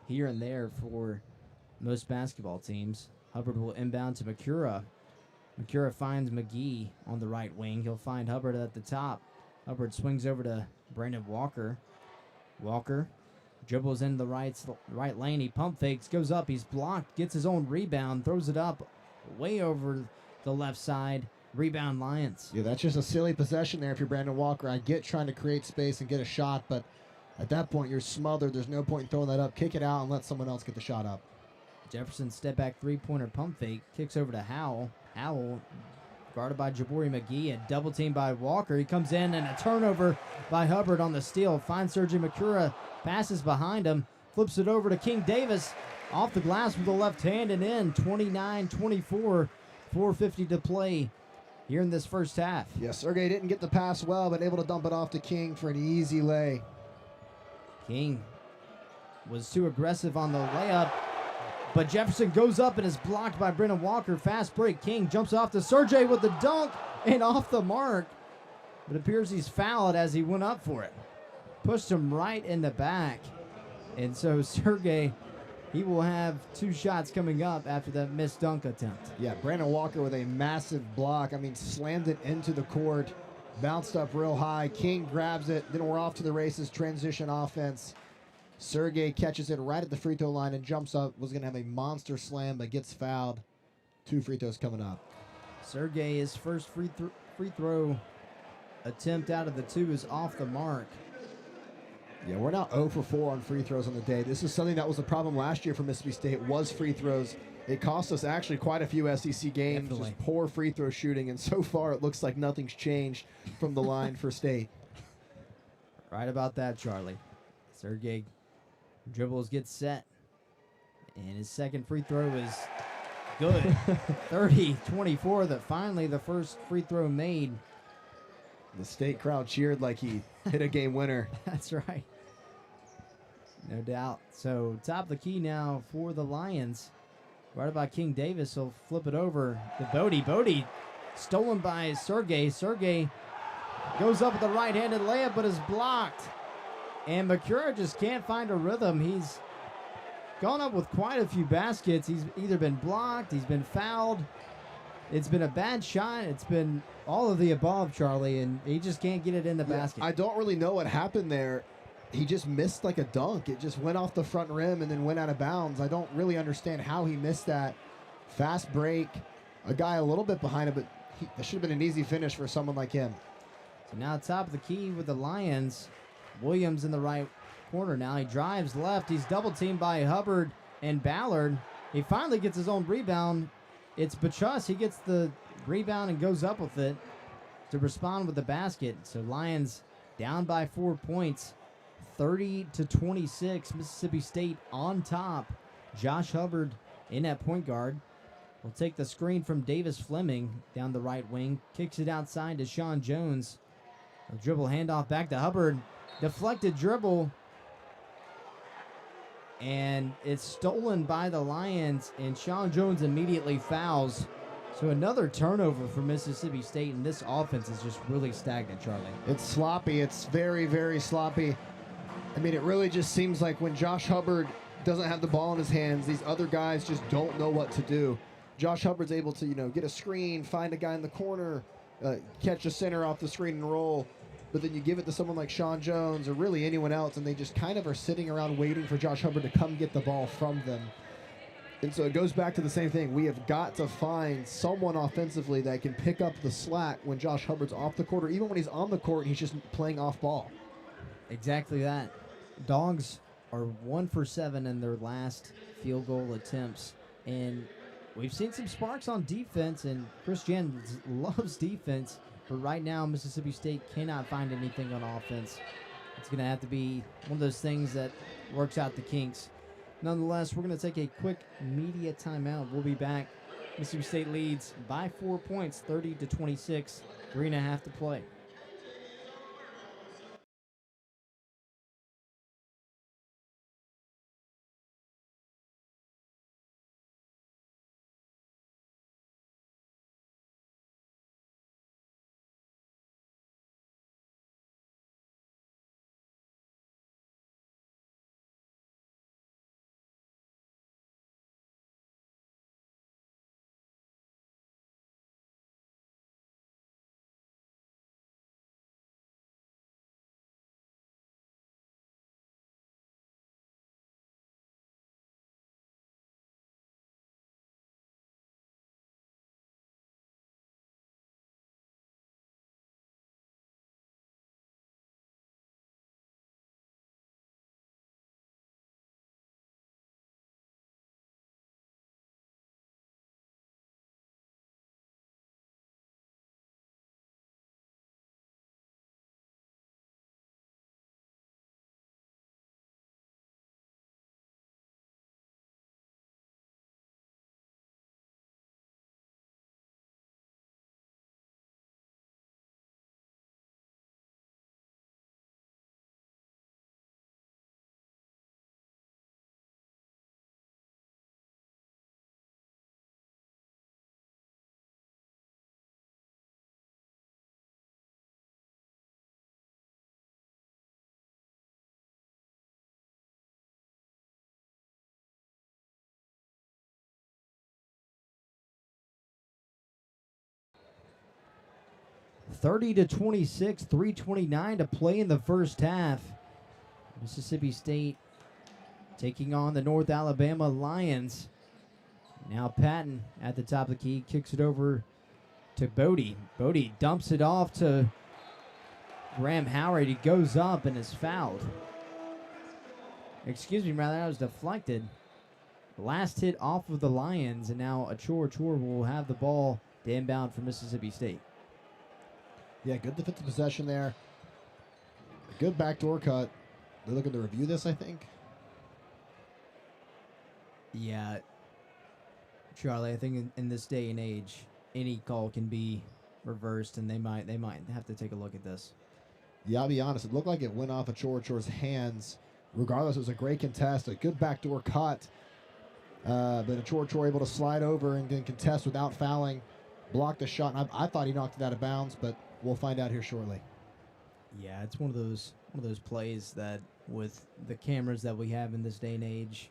here and there for most basketball teams. Hubbard will inbound to Makura. Makura finds McGee on the right wing. He'll find Hubbard at the top. Hubbard swings over to Brandon Walker. Walker dribbles into the right lane. He pump fakes, goes up. He's blocked, gets his own rebound, throws it up way over the left side. Rebound Lions. Yeah, that's just a silly possession there if you're Brandon Walker. I get trying to create space and get a shot, but at that point you're smothered. There's no point in throwing that up. Kick it out and let someone else get the shot up. Jefferson step back 3-pointer pump fake. Kicks over to Howell. Howell guarded by Jabari McGee. A double team by Walker. He comes in and a turnover by Hubbard on the steal. Finds Sergey Makura. Passes behind him. Flips it over to King Davis. Off the glass with the left hand and in. 29-24. 4:50 to play here in this first half. Yeah, Sergey didn't get the pass well, but able to dump it off to King for an easy lay. King was too aggressive on the layup, but Jefferson goes up and is blocked by Brennan Walker. Fast break. King jumps off to Sergey with the dunk and off the mark. It appears he's fouled as he went up for it. Pushed him right in the back. And so Sergey, he will have 2 shots coming up after that missed dunk attempt. Yeah, Brandon Walker with a massive block. I mean, slammed it into the court, bounced up real high. King grabs it. Then we're off to the races. Transition offense. Sergey catches it right at the free throw line and jumps up. Was going to have a monster slam, but gets fouled. 2 free throws coming up. Sergey, his first free throw attempt out of the 2 is off the mark. Yeah, we're now 0 for 4 on free throws on the day. This is something that was a problem last year for Mississippi State, was free throws. It cost us actually quite a few SEC games, Definitely. just poor free throw shooting, and so far it looks like nothing's changed from the line for State. Right about that, Charlie. Sergey dribbles, gets set, and his second free throw is good. 30-24, finally the first free throw made. The State crowd cheered like he hit a game winner. That's right. No doubt. So top of the key now for the Lions. Right about King Davis. He'll flip it over to Bodie. Bodie stolen by Sergey. Sergey goes up with the right-handed layup, but is blocked. And Makura just can't find a rhythm. He's gone up with quite a few baskets. He's either been blocked, he's been fouled. It's been a bad shot. It's been all of the above, Charlie, and he just can't get it in the basket. I don't really know what happened there. he just missed like a dunk. It just went off the front rim and then went out of bounds. I don't really understand how he missed that. Fast break, a guy a little bit behind him, but that should have been an easy finish for someone like him. So now top of the key with the Lions. Williams in the right corner now. He drives left. He's double teamed by Hubbard and Ballard. He finally gets his own rebound. It's Bachus. He gets the rebound and goes up with it to respond with the basket. So Lions down by 4 points, 30-26. Mississippi State on top. Josh Hubbard in at point guard. Will take the screen from Davis Fleming down the right wing. Kicks it outside to Sean Jones. A dribble handoff back to Hubbard. Deflected dribble. And it's stolen by the Lions. And Sean Jones immediately fouls. So another turnover for Mississippi State. And this offense is just really stagnant, Charlie. It's sloppy. It's very, very sloppy. I mean, it really just seems like when Josh Hubbard doesn't have the ball in his hands, these other guys just don't know what to do. Josh Hubbard's able to, get a screen, find a guy in the corner, catch a center off the screen and roll. But then you give it to someone like Sean Jones or really anyone else, and they just kind of are sitting around waiting for Josh Hubbard to come get the ball from them. And so it goes back to the same thing. We have got to find someone offensively that can pick up the slack when Josh Hubbard's off the court, or even when he's on the court and he's just playing off ball. Exactly that. Dogs are 1 for 7 in their last field goal attempts. And we've seen some sparks on defense, and Chris Jans loves defense. But right now, Mississippi State cannot find anything on offense. It's going to have to be one of those things that works out the kinks. Nonetheless, we're going to take a quick media timeout. We'll be back. Mississippi State leads by 4 points, 30-26, 3.5 to play. (30-26), 3:29 to play in the first half. Mississippi State taking on the North Alabama Lions. Now Patton at the top of the key, kicks it over to Bodie. Bodie dumps it off to Graham Howard. He goes up and is fouled. Excuse me, rather, that was deflected. Last hit off of the Lions, and now Achor will have the ball to inbound for Mississippi State. Yeah, good defensive possession there. A good backdoor cut. They're looking to review this, I think. Yeah, Charlie, I think in this day and age, any call can be reversed, and they might have to take a look at this. Yeah, I'll be honest. It looked like it went off of Achor's hands. Regardless, it was a great contest, a good backdoor cut. But Achor able to slide over and then contest without fouling, block the shot. And I thought he knocked it out of bounds, but we'll find out here shortly. Yeah, it's one of those plays that with the cameras that we have in this day and age,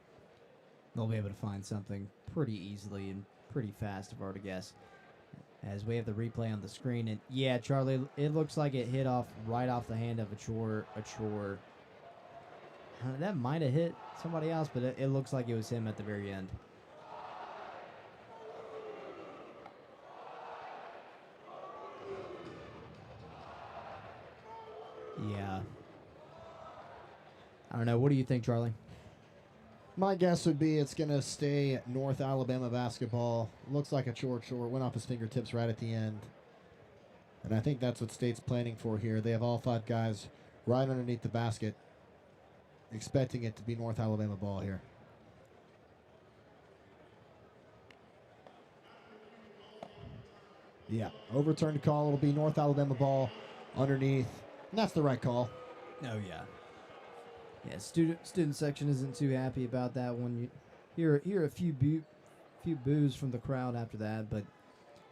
they'll be able to find something pretty easily and pretty fast, if I were to guess. As we have the replay on the screen, and yeah, Charlie, it looks like it hit right off the hand of Achor. That might have hit somebody else, but it looks like it was him at the very end. Yeah. I don't know. What do you think, Charlie? My guess would be it's going to stay North Alabama basketball. Looks like a short. Went off his fingertips right at the end. And I think that's what State's planning for here. They have all 5 guys right underneath the basket, expecting it to be North Alabama ball here. Yeah, overturned call. It'll be North Alabama ball underneath. And that's the right call. Oh, yeah. Yeah, student section isn't too happy about that one. You hear a few boos from the crowd after that, but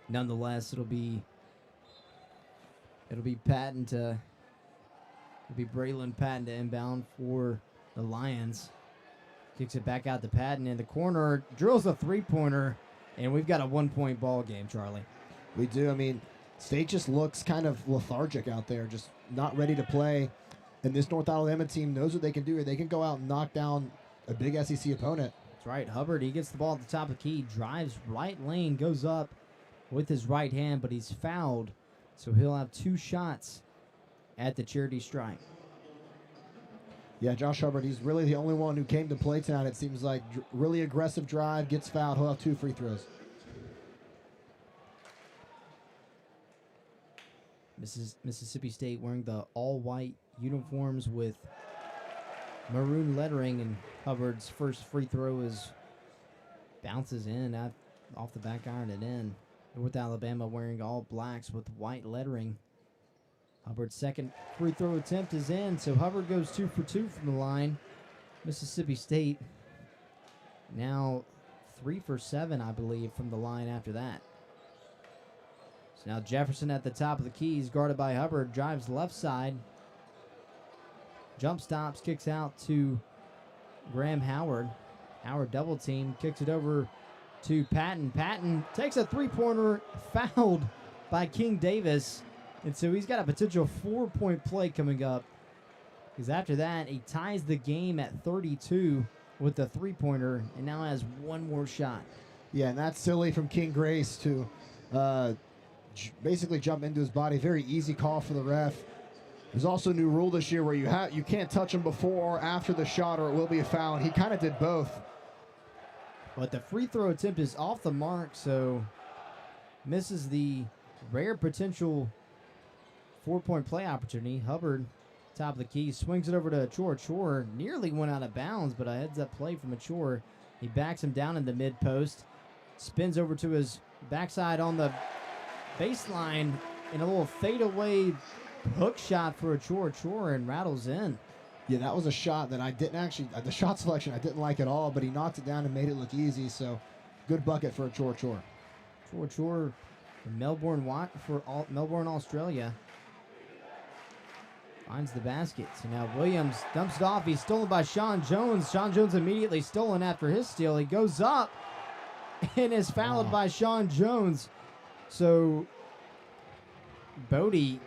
nonetheless, it'll be Patton to Braylon Patton to inbound for the Lions. Kicks it back out to Patton in the corner, drills a 3-pointer, and we've got a 1-point ball game, Charlie. We do. I mean, State just looks kind of lethargic out there, just not ready to play. And this North Alabama team knows what they can do. They can go out and knock down a big SEC opponent. That's right. Hubbard, he gets the ball at the top of the key, drives right lane, goes up with his right hand, but he's fouled. So he'll have 2 shots at the charity strike. Yeah, Josh Hubbard, he's really the only one who came to play tonight. It seems like really aggressive drive, gets fouled. He'll have 2 free throws. Mississippi State wearing the all-white uniforms with maroon lettering, and Hubbard's first free throw bounces in off the back iron and in. North Alabama wearing all blacks with white lettering. Hubbard's second free throw attempt is in, so Hubbard goes 2 for 2 from the line. Mississippi State now 3 for 7, I believe, from the line after that. So now Jefferson at the top of the keys, guarded by Hubbard, drives left side. Jump stops, kicks out to Graham Howard. Howard double team, kicks it over to Patton. Patton takes a 3-pointer, fouled by King Davis. And so he's got a potential 4-point play coming up. Because after that, he ties the game at 32 with the 3-pointer and now has 1 more shot. Yeah, and that's silly from King Grace to basically jump into his body. Very easy call for the ref. There's also a new rule this year where you can't touch him before or after the shot, or it will be a foul, and he kind of did both. But the free throw attempt is off the mark, so misses the rare potential 4-point play opportunity. Hubbard, top of the key, swings it over to Achor. Achor nearly went out of bounds, but a heads-up play from Achor. He backs him down in the mid-post, spins over to his backside on the baseline in a little fadeaway hook shot for Achor, and rattles in. Yeah, that was a shot that I didn't actually, the shot selection I didn't like at all, but he knocked it down and made it look easy, so good bucket for Achor. Achor from Melbourne, Australia. Finds the basket. So now Williams dumps it off. He's stolen by Sean Jones. Sean Jones immediately stolen after his steal. He goes up and is fouled by Sean Jones. So Bodie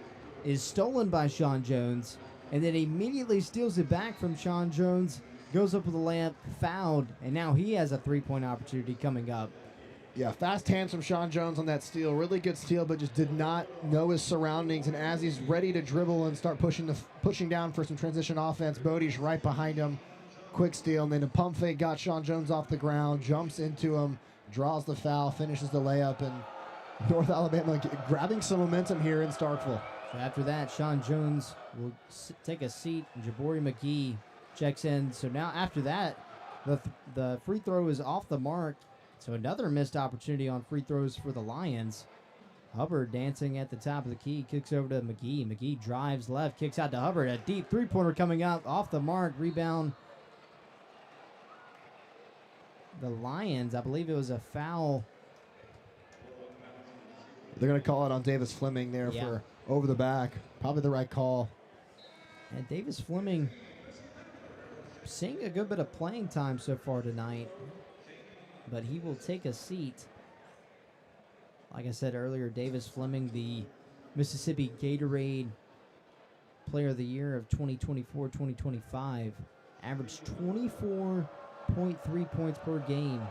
is stolen by Sean Jones, and then immediately steals it back from Sean Jones, goes up with a layup, fouled, and now he has a 3-point opportunity coming up. Yeah, fast hands from Sean Jones on that steal. Really good steal, but just did not know his surroundings. And as he's ready to dribble and start pushing down for some transition offense, Bodie's right behind him. Quick steal, and then a pump fake got Sean Jones off the ground, jumps into him, draws the foul, finishes the layup, and North Alabama grabbing some momentum here in Starkville. So after that, Sean Jones will take a seat, and Jabari McGee checks in. So now after that, the free throw is off the mark. So another missed opportunity on free throws for the Lions. Hubbard dancing at the top of the key, kicks over to McGee. McGee drives left, kicks out to Hubbard. A deep 3-pointer coming up off the mark. Rebound. The Lions, I believe it was a foul. They're going to call it on Davis Fleming there for over the back. Probably the right call. And Davis Fleming seeing a good bit of playing time so far tonight, but he will take a seat. Like I said earlier, Davis Fleming, the Mississippi Gatorade Player of the Year of 2024-2025, averaged 24.3 points per game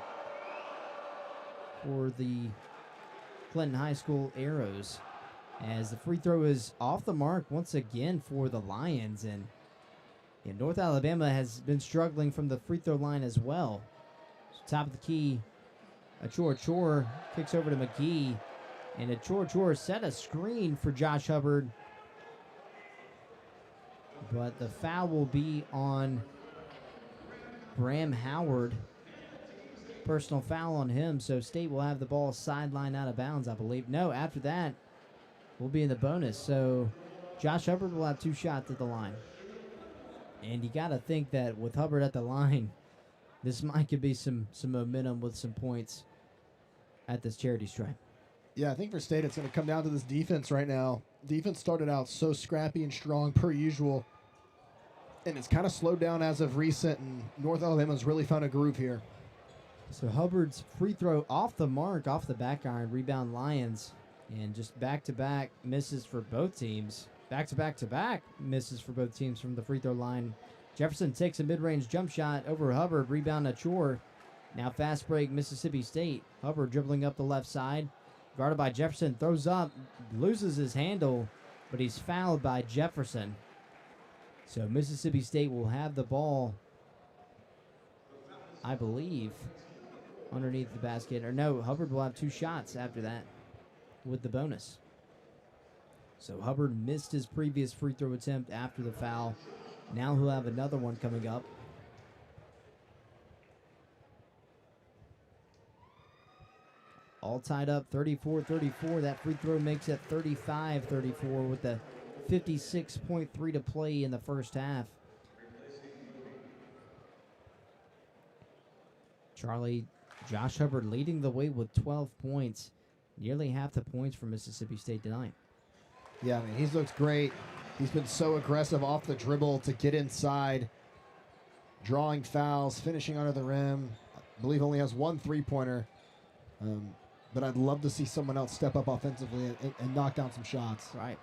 for the Clinton High School Arrows, as the free throw is off the mark once again for the Lions. And North Alabama has been struggling from the free throw line as well. Top of the key, Achor kicks over to McGee, and Achor set a screen for Josh Hubbard, but the foul will be on Bram Howard. Personal foul on him, so State will have the ball sideline out of bounds, I believe. No, after that, we'll be in the bonus. So Josh Hubbard will have 2 shots at the line. And you got to think that with Hubbard at the line, this might could be some momentum with some points at this charity stripe. Yeah, I think for State it's going to come down to this defense right now. Defense started out so scrappy and strong per usual, and it's kind of slowed down as of recent, and North Alabama's really found a groove here. So Hubbard's free throw off the mark, off the back iron, rebound Lions, and just back-to-back misses for both teams. Back-to-back-to-back misses for both teams from the free throw line. Jefferson takes a mid-range jump shot over Hubbard, rebound Achor. Now fast break Mississippi State. Hubbard dribbling up the left side, guarded by Jefferson, throws up, loses his handle, but he's fouled by Jefferson. So Mississippi State will have the ball, I believe, underneath the basket. Or no, Hubbard will have 2 shots after that with the bonus. So Hubbard missed his previous free throw attempt after the foul. Now he'll have another one coming up. All tied up 34-34. That free throw makes it 35-34 with the 56.3 to play in the first half. Josh Hubbard leading the way with 12 points. Nearly half the points for Mississippi State tonight. Yeah, I mean, he's looked great. He's been so aggressive off the dribble to get inside, drawing fouls, finishing under the rim. I believe only has 1 3-pointer. But I'd love to see someone else step up offensively and knock down some shots. Right.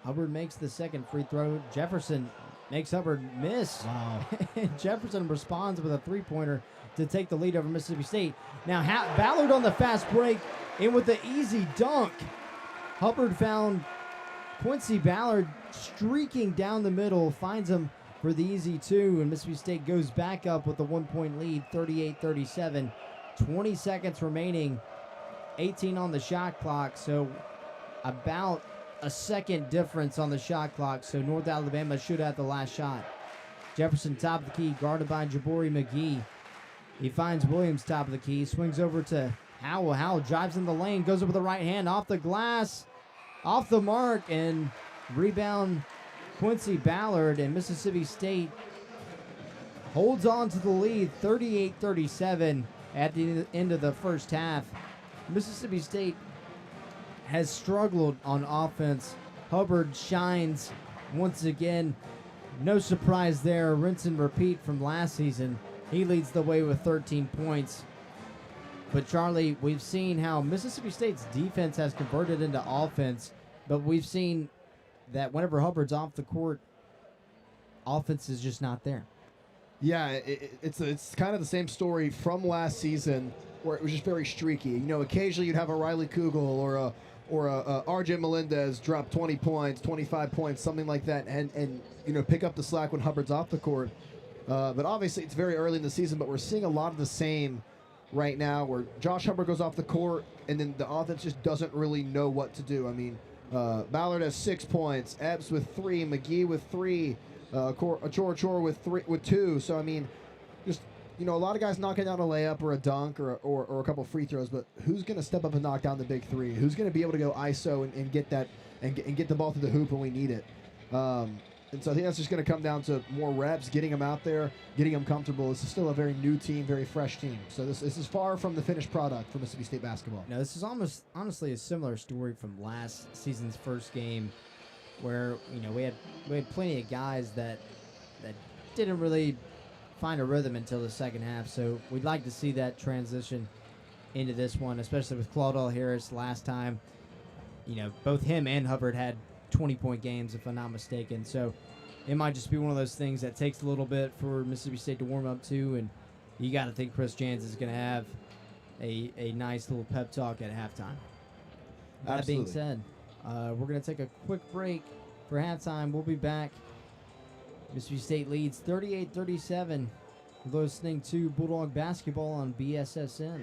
Hubbard makes the second free throw. Jefferson makes Hubbard miss. Wow. Jefferson responds with a 3-pointer to take the lead over Mississippi State. Now Ballard on the fast break and with the easy dunk. Hubbard found Quincy Ballard streaking down the middle, finds him for the easy 2, and Mississippi State goes back up with a 1-point lead, 38-37. 20 seconds remaining, 18 on the shot clock, so about a second difference on the shot clock, so North Alabama should have the last shot. Jefferson top of the key, guarded by Jabari McGee. He finds Williams top of the key, swings over to Howell. Howell drives in the lane, goes over the right hand, off the glass, off the mark, and rebound Quincy Ballard, and Mississippi State holds on to the lead, 38-37 at the end of the first half. Mississippi State has struggled on offense. Hubbard shines once again. No surprise there. Rinse and repeat from last season. He leads the way with 13 points. But Charlie, we've seen how Mississippi State's defense has converted into offense, but we've seen that whenever Hubbard's off the court, offense is just not there. Yeah, it's kind of the same story from last season where it was just very streaky. You know, occasionally you'd have a Riley Kugel or a RJ Melendez drop 20 points, 25 points, something like that, and you know, pick up the slack when Hubbard's off the court. But obviously it's very early in the season, but we're seeing a lot of the same right now where Josh Hubbard goes off the court and then the offense just doesn't really know what to do. I mean, Ballard has 6 points, Ebbs with 3, McGee with 3, Achor with 2. So, I mean, just, you know, a lot of guys knocking down a layup or a dunk or a couple free throws, but who's going to step up and knock down the big 3? Who's going to be able to go ISO and get that and get the ball through the hoop when we need it? And so I think that's just going to come down to more reps, getting them out there, getting them comfortable. This is still a very new team, very fresh team. So this is far from the finished product for Mississippi State basketball. No, this is almost honestly a similar story from last season's first game, where, you know, we had plenty of guys that didn't really find a rhythm until the second half. So we'd like to see that transition into this one, especially with Claudel Harris last time. You know, both him and Hubbard had 20-point games, if I'm not mistaken. So it might just be one of those things that takes a little bit for Mississippi State to warm up to, and you got to think Chris Jans is going to have a nice little pep talk at halftime. That being Absolutely. said, we're going to take a quick break for halftime. We'll be back. Mississippi State leads 38-37. You're listening to Bulldog Basketball on BSSN.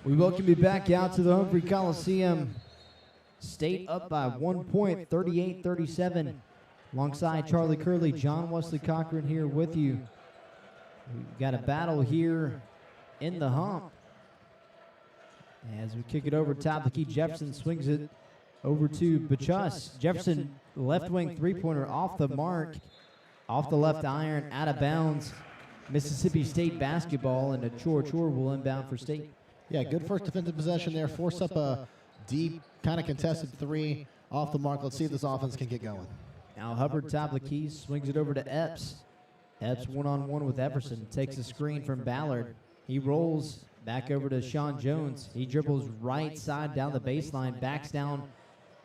We welcome you back out to the Humphrey Coliseum. State up by 1 point, 38-37. Alongside Charlie Curley, John Wesley Cochran here with you. We've got a battle here in the hump. As we kick it over top, the key Jefferson swings it over to Bachus. Jefferson, left wing three-pointer off the mark, off the left iron, out of bounds. Mississippi State basketball, and a Chor will inbound for State. Yeah, good first defensive possession there. Force up a deep, kind of contested three off the mark. Let's see if this offense can get going. Now Hubbard, top of the key, swings it over to Epps. Epps one-on-one with Everson, takes a screen from Ballard. He rolls back over to Sean Jones. He dribbles right side down the baseline, backs down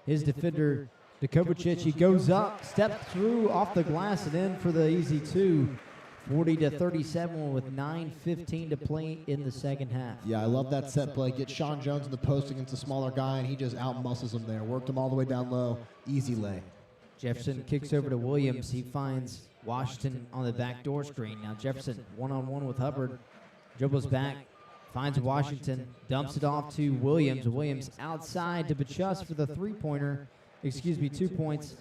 his defender, Dukovacic. He goes up, steps through off the glass, and in for the easy two. 40-37 with 9:15 to play in the second half. Yeah, I love that set play. Get Sean Jones in the post against a smaller guy, and he just out-muscles him there. Worked him all the way down low. Easy lay. Jefferson kicks over to Williams. He finds Washington on the backdoor screen. Now Jefferson one-on-one with Hubbard. Dribbles back, finds Washington, dumps it off to Williams. Williams outside to Bachus for the 2 points.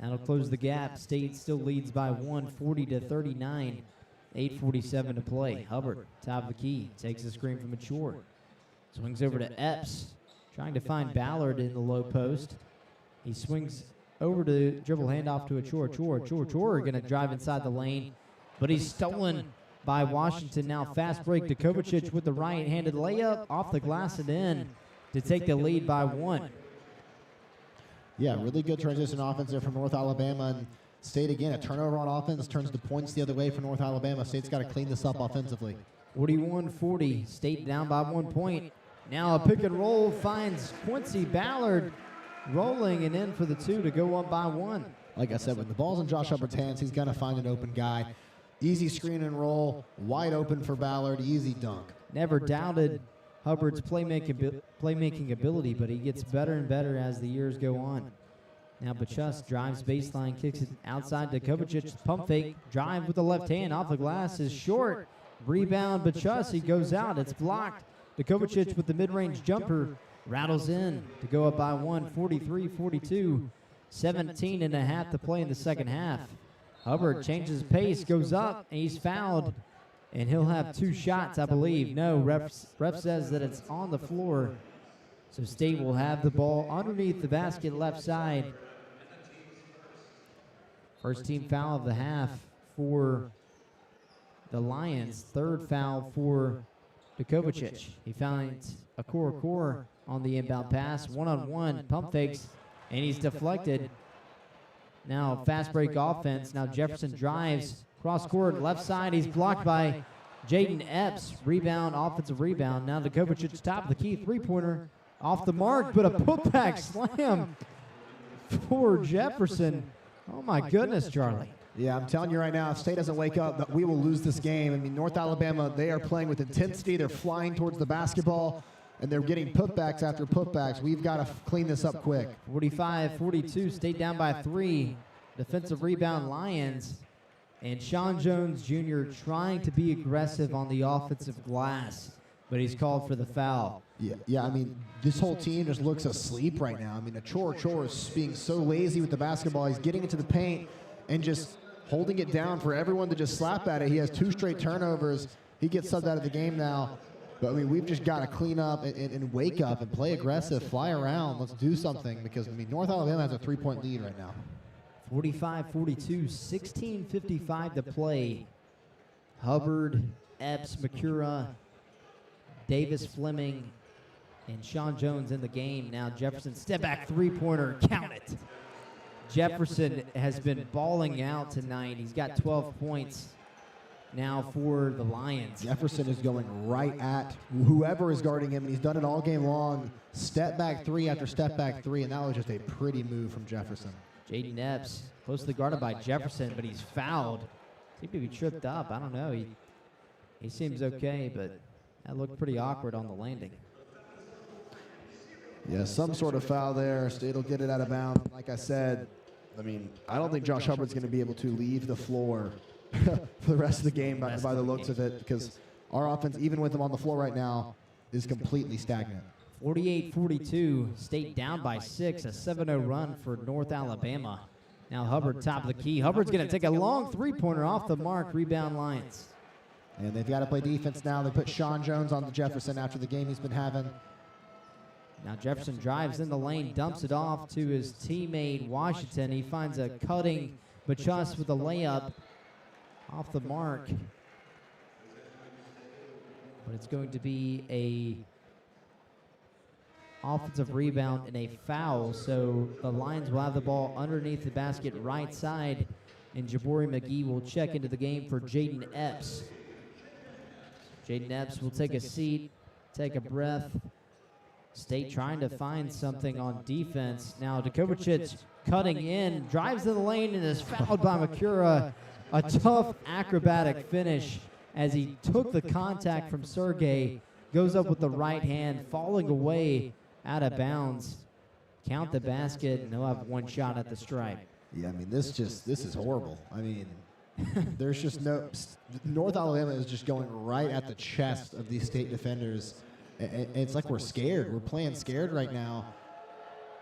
That'll close the gap. State still leads by 1, 40-39. 8:47 to play. Hubbard, top of the key, takes the screen from Mature. Swings over to Epps, trying to find Ballard in the low post. He swings over to dribble handoff to a Chor going to drive inside the lane, but he's stolen by Washington. Now fast break to Kovacic with the right-handed layup off the glass and in to take the lead by 1. Yeah, really good transition offense there from North Alabama. And State, again, a turnover on offense turns the points the other way for North Alabama. State's got to clean this up offensively. 41-40, State down by 1 point. Now a pick and roll finds Quincy Ballard rolling and in for the 2 to go up by 1. Like I said, when the ball's in Josh Hubbard's hands, he's going to find an open guy. Easy screen and roll, wide open for Ballard, easy dunk. Never doubted Hubbard's playmaking ability, but he gets better and better as the years go on. Now Bachus drives baseline, kicks it outside to Kovacic. Pump fake, drive with the left hand off the glass is short. Rebound Bachus, he goes out, it's blocked. Kovacic with the mid-range jumper rattles in to go up by 1, 43-42. 17 and a half to play in the second half. Hubbard changes pace, goes up, and he's fouled. And he'll have 2 shots, I believe. No, ref says that it's on the floor. So State will have the ball underneath the basket left side. First team foul of the half for the Lions. 3rd foul for Dukovacic. He finds a core on the inbound pass. One-on-one, pump fakes, and he's deflected. Now fast break offense. Now Jefferson drives. Cross court, left side, he's blocked by Jaden Epps. Rebound, offensive rebound. Now Dukovacic, top of the key, 3-pointer. Off the mark, but a putback slam for Jefferson. Oh, my goodness, Charlie. Yeah, I'm telling you right now, if State doesn't wake up, we will lose this game. I mean, North Alabama, they are playing with intensity. They're flying towards the basketball, and they're getting putbacks after putbacks. We've got to clean this up quick. 45-42, State down by 3. Defensive rebound, Lions. And Sean Jones Jr. trying to be aggressive on the offensive glass, but he's called for the foul. Yeah, I mean, this whole team just looks asleep right now. I mean, Chor is being so lazy with the basketball. He's getting into the paint and just holding it down for everyone to just slap at it. He has 2 straight turnovers. He gets subbed out of the game now. But, I mean, we've just got to clean up and wake up and play aggressive, fly around. Let's do something because, I mean, North Alabama has a 3-point lead right now. 45-42, 16:55 to play. Hubbard, Epps, McCura, Davis Fleming, and Sean Jones in the game. Now Jefferson, step back 3-pointer, count it. Jefferson has been balling out tonight. He's got 12 points now for the Lions. Jefferson is going right at whoever is guarding him, and he's done it all game long. Step back 3 after step back 3, and that was just a pretty move from Jefferson. Jaden Epps, closely guarded by Jefferson, but he's fouled. Seemed to be tripped up. I don't know. He seems okay, but that looked pretty awkward on the landing. Yeah, some sort of foul there. State will get it out of bounds. Like I said, I mean, I don't think Josh Hubbard's going to be able to leave the floor for the rest of the game by the looks of it, because our offense, even with him on the floor right now, is completely stagnant. 48-42, State down by 6, a 7-0 run for North Alabama. Now Hubbard top of the key. Hubbard's going to take a long three-pointer off the mark, rebound Lions. And they've got to play defense now. They put Sean Jones on the Jefferson after the game he's been having. Now Jefferson drives in the lane, dumps it off to his teammate Washington. He finds a cutting Bachus with a layup off the mark. But it's going to be a offensive rebound and a foul. So the Lions will have the ball underneath the basket right side. And Jabari McGee will check into the game for Jaden Epps. Jaden Epps will take a seat, take a breath. State trying to find something on defense. Now Djokovic cutting in, drives in the lane and is fouled by Makura. A tough acrobatic finish as he took the contact from Sergey, goes up with the right hand, falling away out of bounds. Count the basket, and he'll have one shot at the stripe. Yeah, I mean, this is horrible. I mean, there's just no, North Alabama is just going right at the chest of these State defenders. And it's like we're scared. We're playing scared right now,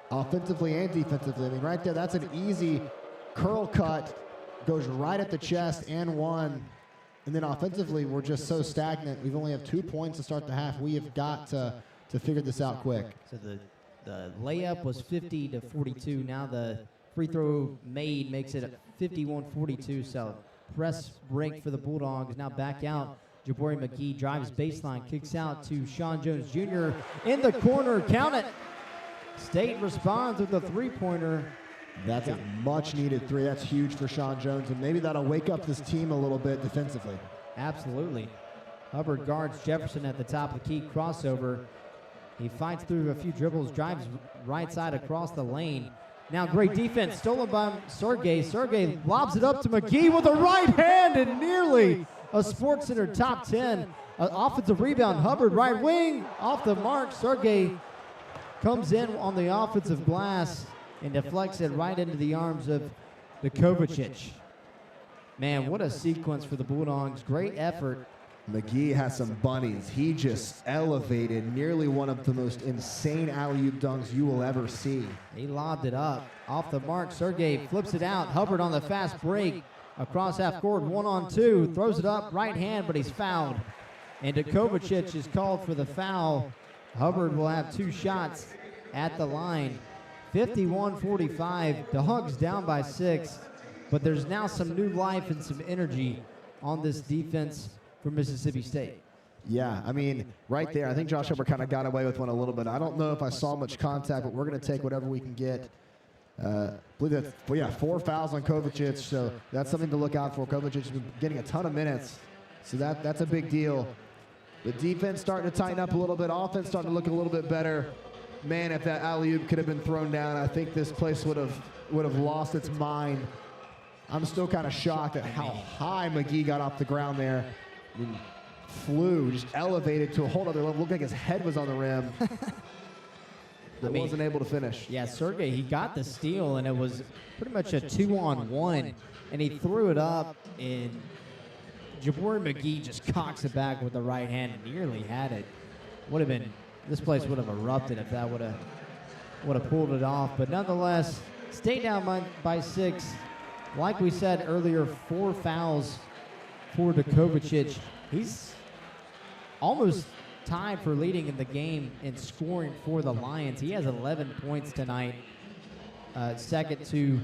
offensively and defensively. I mean, right there, that's an easy curl cut, goes right at the chest and one. And then offensively, we're just so stagnant. We've only have 2 points to start the half. We have got to figure this out quick. So the layup was 50-42. Now the free throw made makes it 51-42. So press break for the Bulldogs. Now back out. Jabari McGee drives baseline, kicks out to Sean Jones Jr. in the corner. Count it. State responds with a three-pointer. That's a much-needed three. That's huge for Sean Jones, and maybe that'll wake up this team a little bit defensively. Absolutely. Hubbard guards Jefferson at the top of the key, crossover. He fights through a few dribbles, drives right side across the lane. Now great defense, stolen by Sergey. Sergey lobs it up to McGee with a right hand and nearly a SportsCenter top 10. Offensive rebound, Hubbard right wing, off the mark. Sergey comes in on the offensive glass and deflects it right into the arms of Djokovic. Man, what a sequence for the Bulldogs. Great effort. McGee has some bunnies. He just elevated nearly one of the most insane alley-oop dunks you will ever see. He lobbed it up. Off the mark, Sergey flips it out. Hubbard on the fast break. Across half court, 1-on-2. Throws it up, right hand, but he's fouled. And Djokovic is called for the foul. Hubbard will have 2 shots at the line. 51-45. Dogs down by 6. But there's now some new life and some energy on this defense for Mississippi State. Yeah, I mean, right there, I think Josh Hubbard kind of got away with one a little bit. I don't know if I saw much contact, but we're going to take whatever we can get. I believe that, well, yeah, 4 fouls on Kovacic, so that's something to look out for. Kovacic has been getting a ton of minutes, so that's a big deal. The defense starting to tighten up a little bit. Offense starting to look a little bit better. Man, if that alley-oop could have been thrown down, I think this place would have lost its mind. I'm still kind of shocked at how high McGee got off the ground there. I mean, flew, just elevated to a whole other level. Looked like his head was on the rim. But wasn't able to finish. Yeah, Sergey, he got the steal, and it was pretty much a 2-on-1, and he threw it up, and Jabari McGee just cocks it back with the right hand and nearly had it. Would have been, this place would have erupted if that would have pulled it off. But nonetheless, stay down by 6. Like we said earlier, 4 fouls for Djokovic. He's almost tied for leading in the game in scoring for the Lions. He has 11 points tonight, second to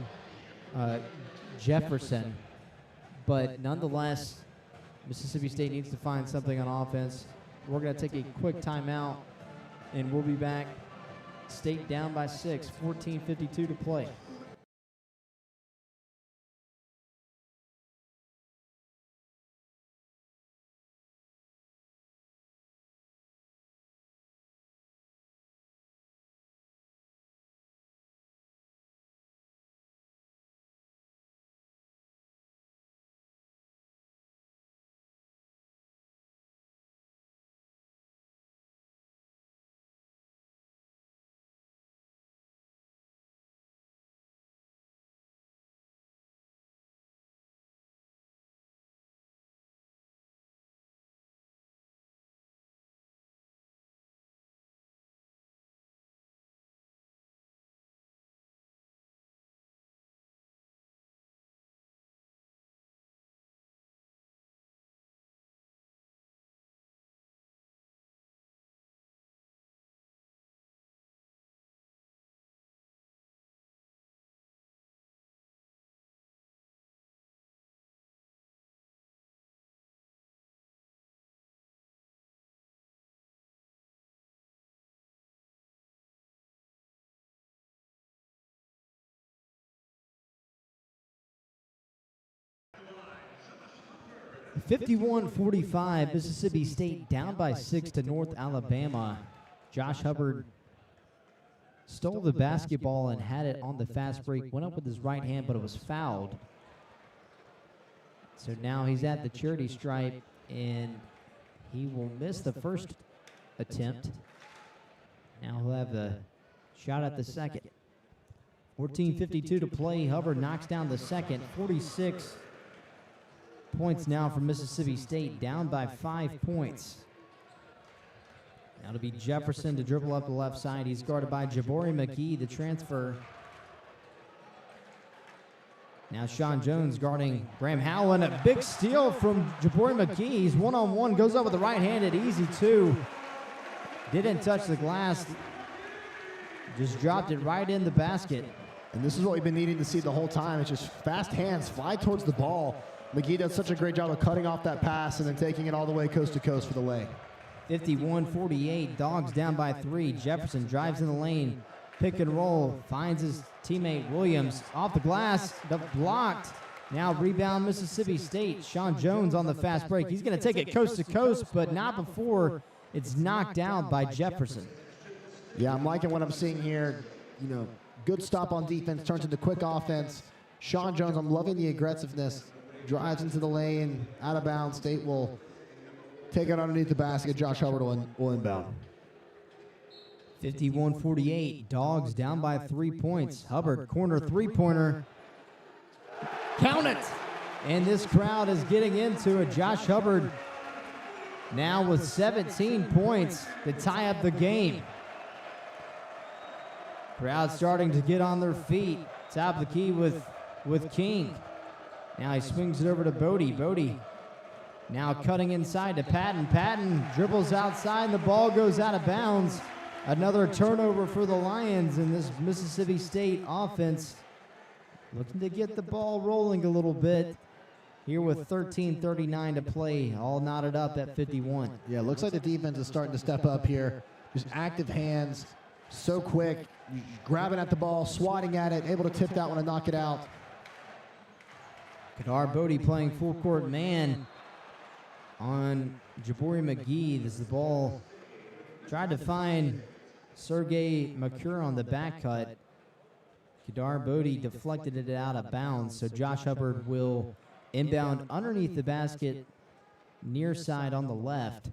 Jefferson. But nonetheless, Mississippi State needs to find something on offense. We're going to take a quick timeout, and we'll be back. State down by 6, 14:52 to play. 51-45, Mississippi State down by 6 to North Alabama. Josh Hubbard stole the basketball and had it on the fast break, went up with his right hand, but it was fouled. So now he's at the charity stripe, and he will miss the first attempt. Now he'll have the shot at the second. 14:52 to play. Hubbard knocks down the second. 46 points now for Mississippi State, down by 5 points. Now it'll be Jefferson to dribble up the left side. He's guarded by Jabari McGee, the transfer. Now Sean Jones guarding Graham Howland. A big steal from Jabari McGee. He's one-on-one, goes up with the right-handed, easy two. Didn't touch the glass. Just dropped it right in the basket. And this is what we've been needing to see the whole time. It's just fast hands, fly towards the ball. McGee does such a great job of cutting off that pass and then taking it all the way coast to coast for the lay. 51-48, Dogs down by 3. Jefferson drives in the lane, pick and roll, finds his teammate Williams off the glass, but blocked. Now rebound Mississippi State. Sean Jones on the fast break. He's going to take it coast to coast, but not before it's knocked out by Jefferson. Yeah, I'm liking what I'm seeing here. You know, good stop on defense, turns into quick offense. Sean Jones, I'm loving the aggressiveness. Drives into the lane, out of bounds. State will take it underneath the basket. Josh Hubbard will inbound. 51-48, Dogs down by 3 points. Hubbard, corner three-pointer. Count it! And this crowd is getting into it. Josh Hubbard now with 17 points to tie up the game. Crowd starting to get on their feet. Top of the key with King. Now he swings it over to Bodie. Bodie now cutting inside to Patton. Patton dribbles outside, and the ball goes out of bounds. Another turnover for the Lions in this Mississippi State offense. Looking to get the ball rolling a little bit here with 13:39 to play, all knotted up at 51. Yeah, looks like the defense is starting to step up here. Just active hands, so quick, grabbing at the ball, swatting at it, able to tip that one and knock it out. Kadar Bodie playing full court man on Jabari McGee. This is the ball. Tried to find Sergey Makur on the back cut. Kadar Bodie deflected it out of bounds, so Josh Hubbard will inbound underneath the basket, near side on the left.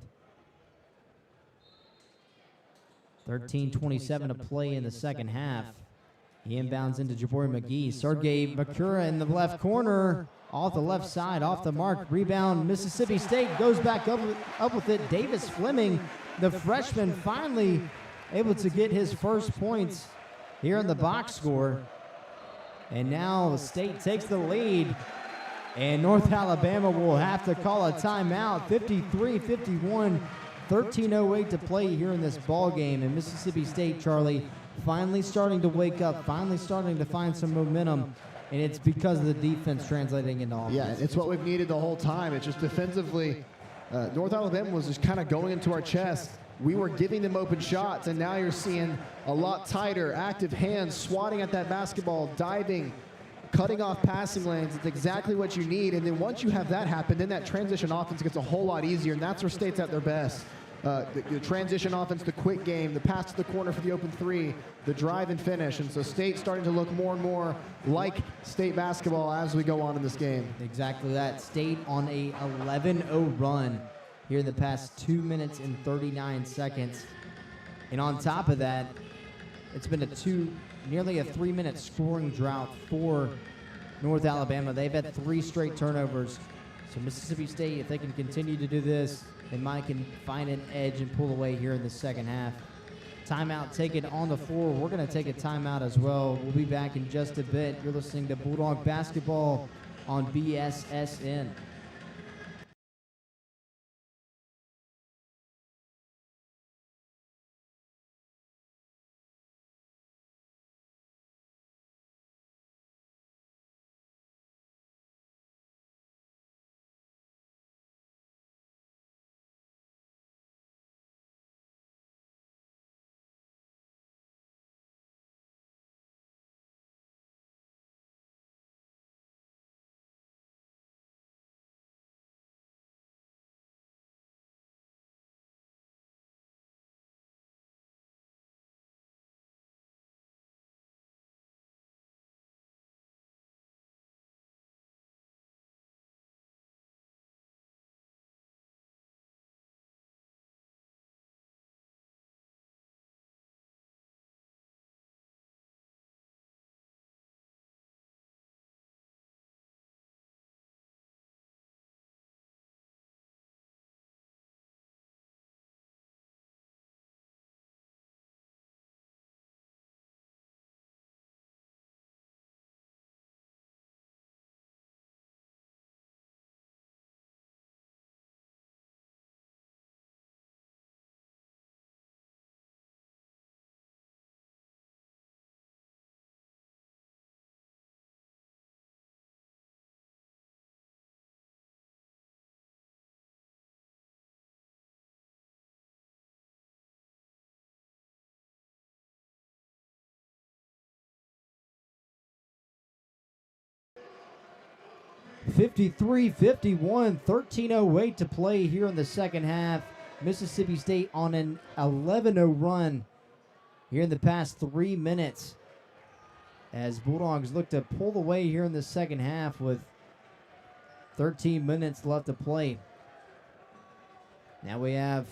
13:27 to play in the second half. He inbounds into Jabari McGee. Sergey Makura in the left corner, off the left side, off the mark. Rebound, Mississippi State goes back up with it. Davis Fleming, the freshman, finally able to get his first points here in the box score. And now State takes the lead, and North Alabama will have to call a timeout. 53-51, 13:08 to play here in this ball game. And Mississippi State, Charlie, finally starting to wake up, finally starting to find some momentum, and it's because of the defense translating into offense. Yeah, it's what we've needed the whole time. It's just defensively, North Alabama was just kind of going into our chest. We were giving them open shots, and now you're seeing a lot tighter, active hands, swatting at that basketball, diving, cutting off passing lanes. It's exactly what you need. And then once you have that happen, then that transition offense gets a whole lot easier, and that's where State's at their best. The transition offense, the quick game, the pass to the corner for the open three, the drive and finish. And so State's starting to look more and more like State basketball as we go on in this game. Exactly that. State on a 11-0 run here in the past 2 minutes and 39 seconds. And on top of that, it's been nearly a 3-minute scoring drought for North Alabama. They've had 3 straight turnovers. So Mississippi State, if they can continue to do this, they might can find an edge and pull away here in the second half. Timeout taken on the floor. We're going to take a timeout as well. We'll be back in just a bit. You're listening to Bulldog Basketball on BSSN. 53-51, 13:08 to play here in the second half. Mississippi State on an 11-0 run here in the past 3 minutes, as Bulldogs look to pull away here in the second half with 13 minutes left to play. Now we have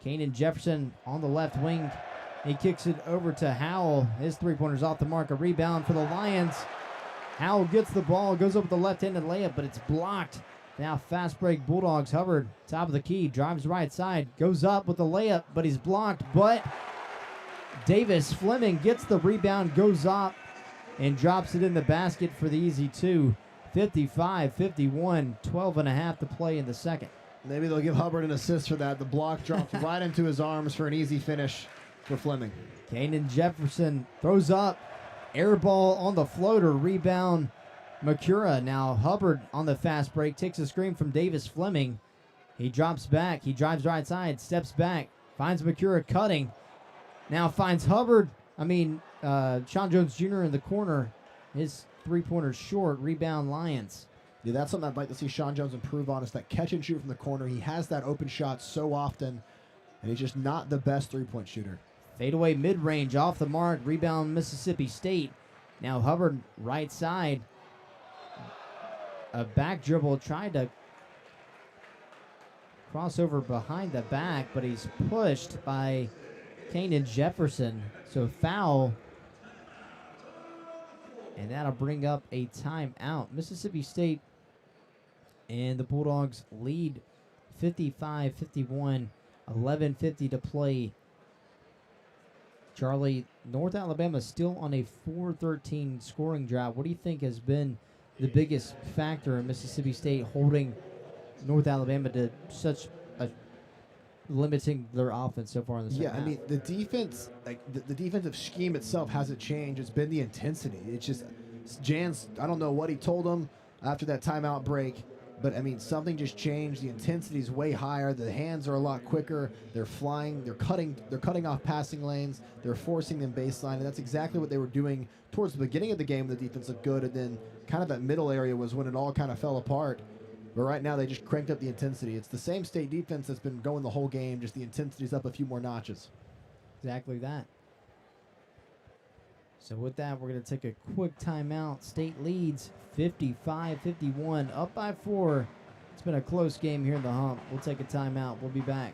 Kanan Jefferson on the left wing. He kicks it over to Howell. His three-pointer's off the mark. A rebound for the Lions. Howell gets the ball, goes over the left-handed layup, but it's blocked. Now fast break Bulldogs. Hubbard, top of the key, drives right side, goes up with the layup, but he's blocked. But Davis Fleming gets the rebound, goes up, and drops it in the basket for the easy two. 55-51, 12.5 to play in the second. Maybe they'll give Hubbard an assist for that. The block drops right into his arms for an easy finish for Fleming. Kanan Jefferson throws up. Air ball on the floater. Rebound Makura. Now Hubbard on the fast break. Takes a screen from Davis Fleming. He drops back. He drives right side. Steps back. Finds Makura cutting. Now finds Hubbard. Sean Jones Jr. in the corner. His three-pointer short. Rebound Lions. Yeah, that's something I'd like to see Sean Jones improve on, is that catch and shoot from the corner. He has that open shot so often, and he's just not the best three-point shooter. Fadeaway mid-range off the mark. Rebound Mississippi State. Now Hubbard right side. A back dribble. Tried to cross over behind the back, but he's pushed by Kanan Jefferson. So foul. And that'll bring up a timeout. Mississippi State and the Bulldogs lead 55-51. 11:50 to play. Charlie, North Alabama still on a 4-13 scoring drought. What do you think has been the biggest factor in Mississippi State holding North Alabama to such a limiting their offense so far in the second half? The defense, the defensive scheme itself hasn't changed. It's been the intensity. It's just Jans, I don't know what he told them after that timeout break, but something just changed. The intensity is way higher. The hands are a lot quicker. They're flying. They're cutting off passing lanes. They're forcing them baseline, and that's exactly what they were doing towards the beginning of the game. The defense looked good, and then kind of that middle area was when it all kind of fell apart. But right now they just cranked up the intensity. It's the same State defense that's been going the whole game. Just the intensity's up a few more notches. Exactly that. So with that, we're going to take a quick timeout. State leads 55-51, up by 4. It's been a close game here in the Hump. We'll take a timeout. We'll be back.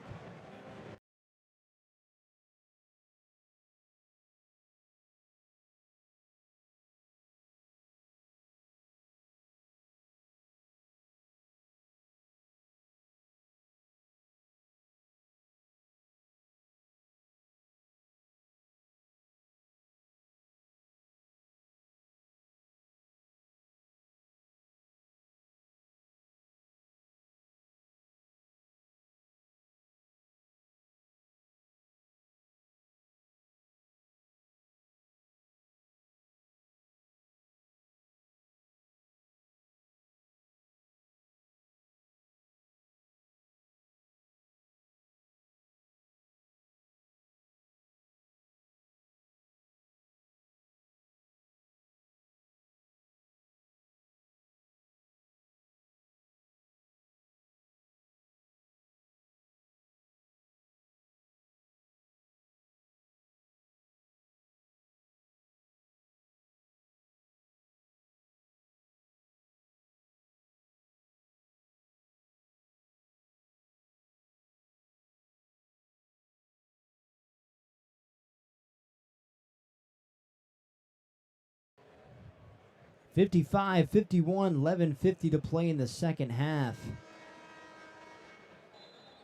(55-51), 11:50 to play in the second half.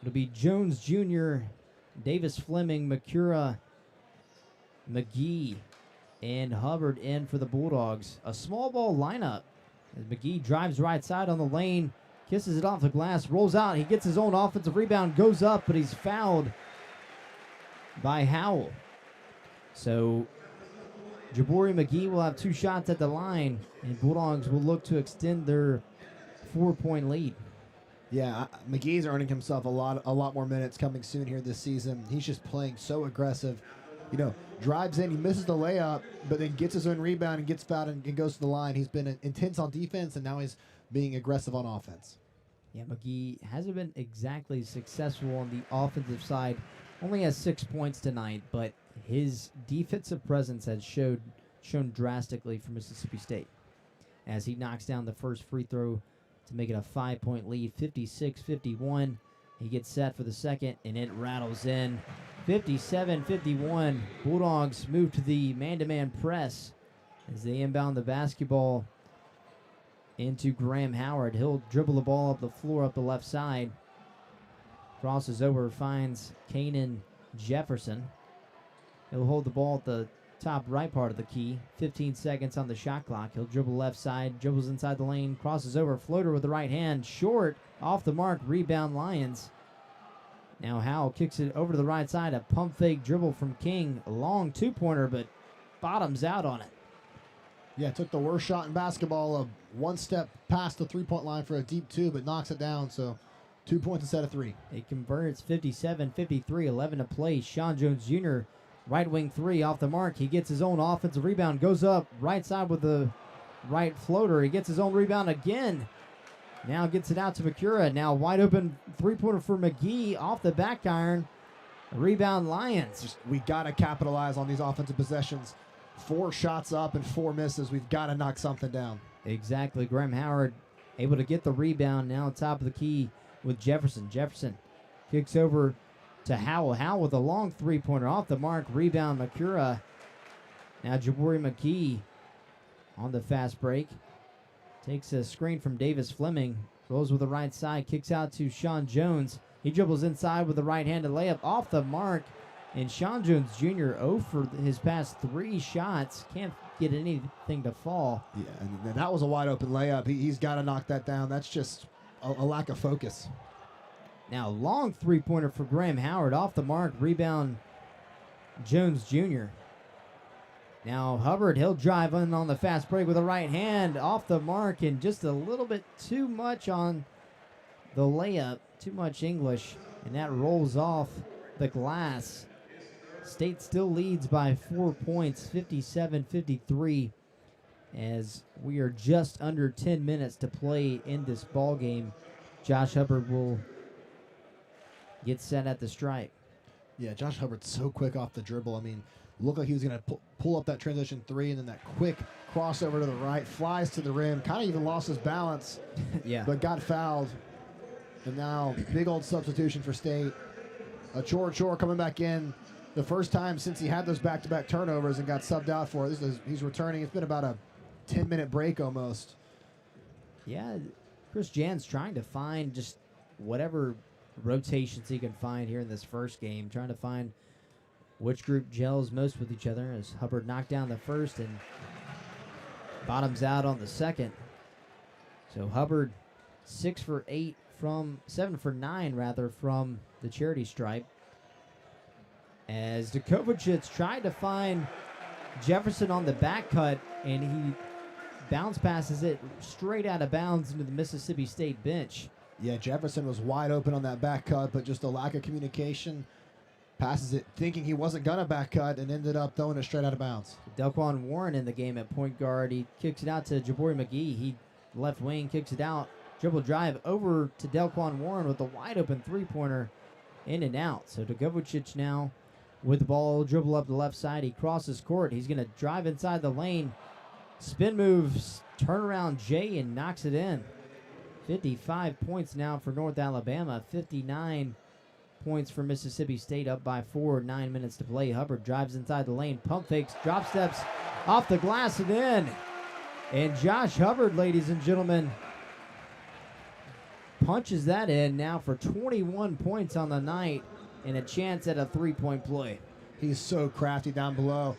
It'll be Jones Jr., Davis Fleming, Makura, McGee, and Hubbard in for the Bulldogs. A small ball lineup as McGee drives right side on the lane, kisses it off the glass, rolls out. He gets his own offensive rebound, goes up, but he's fouled by Howell. So Jabari McGee will have 2 shots at the line, and Bulldogs will look to extend their 4-point lead. Yeah, McGee's earning himself a lot more minutes coming soon here this season. He's just playing so aggressive. Drives in, he misses the layup, but then gets his own rebound and gets fouled and goes to the line. He's been intense on defense, and now he's being aggressive on offense. Yeah, McGee hasn't been exactly successful on the offensive side. Only has 6 points tonight, but his defensive presence has shown drastically for Mississippi State as he knocks down the first free throw to make it a 5-point lead, 56-51. He gets set for the second, and it rattles in. 57-51. Bulldogs move to the man-to-man press as they inbound the basketball into Graham Howard. He'll dribble the ball up the floor up the left side. Crosses over, finds Kanan Jefferson. He'll hold the ball at the top right part of the key. 15 seconds on the shot clock. He'll dribble left side, dribbles inside the lane, crosses over, floater with the right hand, short, off the mark, rebound Lions. Now Howell kicks it over to the right side, a pump fake dribble from King, a long two-pointer, but bottoms out on it. Yeah, took the worst shot in basketball, one step past the three-point line for a deep two, but knocks it down, so 2 points instead of 3. It converts 57-53, 11 to play. Sean Jones Jr., right wing three off the mark. He gets his own offensive rebound, goes up right side with the right floater. He gets his own rebound again. Now gets it out to Makura. Now wide open three-pointer for McGee off the back iron. Rebound Lions. We got to capitalize on these offensive possessions. 4 shots up and 4 misses. We've got to knock something down. Exactly. Graham Howard able to get the rebound now on top of the key with Jefferson. Jefferson kicks over to Howell. Howell with a long three-pointer off the mark. Rebound Makura. Now Jabari McGee on the fast break. Takes a screen from Davis Fleming. Rolls with the right side. Kicks out to Sean Jones. He dribbles inside with the right-handed layup off the mark. And Sean Jones Jr. 0 for his past 3 shots. Can't get anything to fall. Yeah, and that was a wide-open layup. He's got to knock that down. That's just a lack of focus. Now long three-pointer for Graham Howard off the mark. Rebound Jones Jr. Now Hubbard, he'll drive in on the fast break with a right hand off the mark and just a little bit too much on the layup. Too much English, and that rolls off the glass. State still leads by 4 points, 57-53, as we are just under 10 minutes to play in this ball game. Josh Hubbard will get set at the stripe. Yeah, Josh Hubbard's so quick off the dribble. I mean, looked like he was going to pull up that transition 3, and then that quick crossover to the right, flies to the rim, kind of even lost his balance, Yeah. but got fouled. And now, big old substitution for State. Chor coming back in. The first time since he had those back-to-back turnovers and got subbed out for it. He's returning. It's been about a 10-minute break almost. Yeah, Chris Jan's trying to find just whatever rotations he can find here in this first game, trying to find which group gels most with each other, as Hubbard knocked down the first and bottoms out on the second. So Hubbard 7 for 9 from the charity stripe. As Dukovic tried to find Jefferson on the back cut, and he bounce passes it straight out of bounds into the Mississippi State bench. Yeah, Jefferson was wide open on that back cut, but just a lack of communication. Passes it thinking he wasn't going to back cut and ended up throwing it straight out of bounds. Delquan Warren in the game at point guard. He kicks it out to Jabari McGee. He left wing, kicks it out. Dribble drive over to Delquan Warren with a wide open three-pointer in and out. So Dukovic now with the ball, dribble up the left side. He crosses court. He's going to drive inside the lane. Spin moves, turn around Jay, and knocks it in. 55 points now for North Alabama. 59 points for Mississippi State, up by 4, 9 minutes to play. Hubbard drives inside the lane, pump fakes, drop steps off the glass and in. And Josh Hubbard, ladies and gentlemen, punches that in now for 21 points on the night and a chance at a three-point play. He's so crafty down below.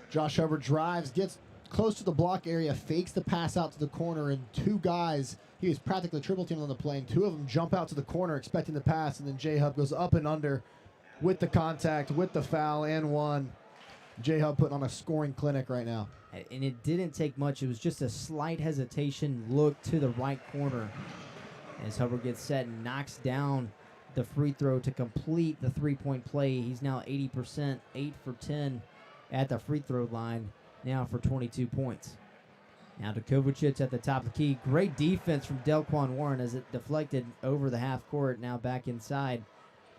Josh Hubbard drives, gets close to the block area, fakes the pass out to the corner, and 2 guys, he was practically triple teamed on the play, and 2 of them jump out to the corner expecting the pass, and then J-Hub goes up and under with the contact, with the foul, and 1. J-Hub putting on a scoring clinic right now. And it didn't take much. It was just a slight hesitation, look to the right corner as Hubbard gets set and knocks down the free throw to complete the three-point play. He's now 80%, 8 for 10 at the free throw line, now for 22 points. Now to Kovacic at the top of the key. Great defense from Delquan Warren as it deflected over the half court. Now back inside.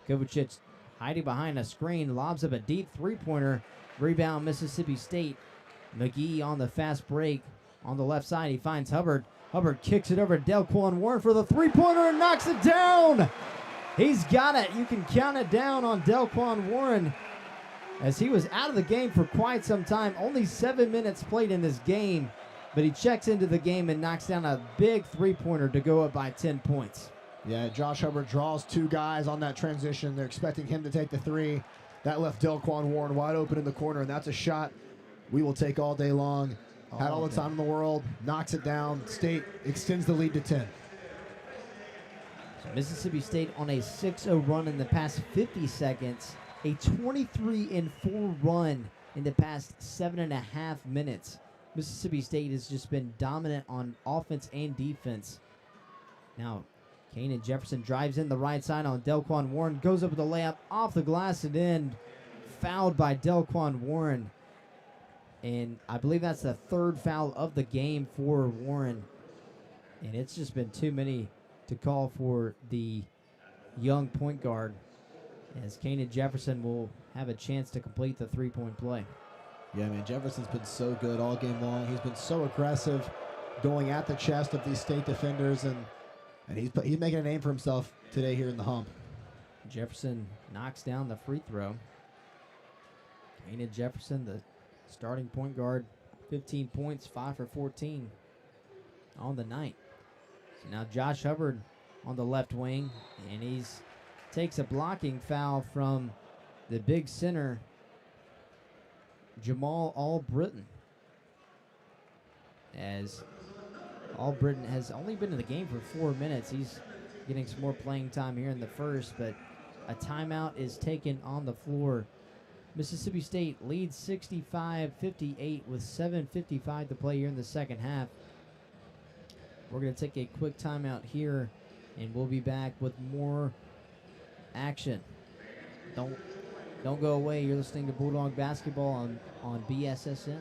Kovacic hiding behind a screen. Lobs up a deep three-pointer. Rebound Mississippi State. McGee on the fast break. On the left side, he finds Hubbard. Hubbard kicks it over to Delquan Warren for the three-pointer and knocks it down. He's got it. You can count it down on Delquan Warren as he was out of the game for quite some time. Only 7 minutes played in this game, but he checks into the game and knocks down a big three-pointer to go up by 10 points. Yeah, Josh Hubbard draws two guys on that transition. They're expecting him to take the three. That left Delquan Warren wide open in the corner, and that's a shot we will take all day long. Had all the time in the world, knocks it down. State extends the lead to 10. So Mississippi State on a 6-0 run in the past 50 seconds, a 23-4 run in the past 7.5 minutes. Mississippi State has just been dominant on offense and defense. Now, Kanan Jefferson drives in the right side on Delquan Warren, goes up with a layup off the glass and in, fouled by Delquan Warren. And I believe that's the third foul of the game for Warren. And it's just been too many to call for the young point guard, as Kanan Jefferson will have a chance to complete the three-point play. Yeah, man, Jefferson's been so good all game long. He's been so aggressive, going at the chest of these State defenders, and he's making a name for himself today here in the Hump. Jefferson knocks down the free throw. Kanan Jefferson, the starting point guard, 15 points, 5 for 14 on the night. So now Josh Hubbard on the left wing, and he's takes a blocking foul from the big center, Jamal Albritton. As Albritton has only been in the game for 4 minutes. He's getting some more playing time here in the first, but a timeout is taken on the floor. Mississippi State leads 65-58 with 7:55 to play here in the second half. We're going to take a quick timeout here, and we'll be back with more action. Don't go away. You're listening to Bulldog Basketball on BSSN.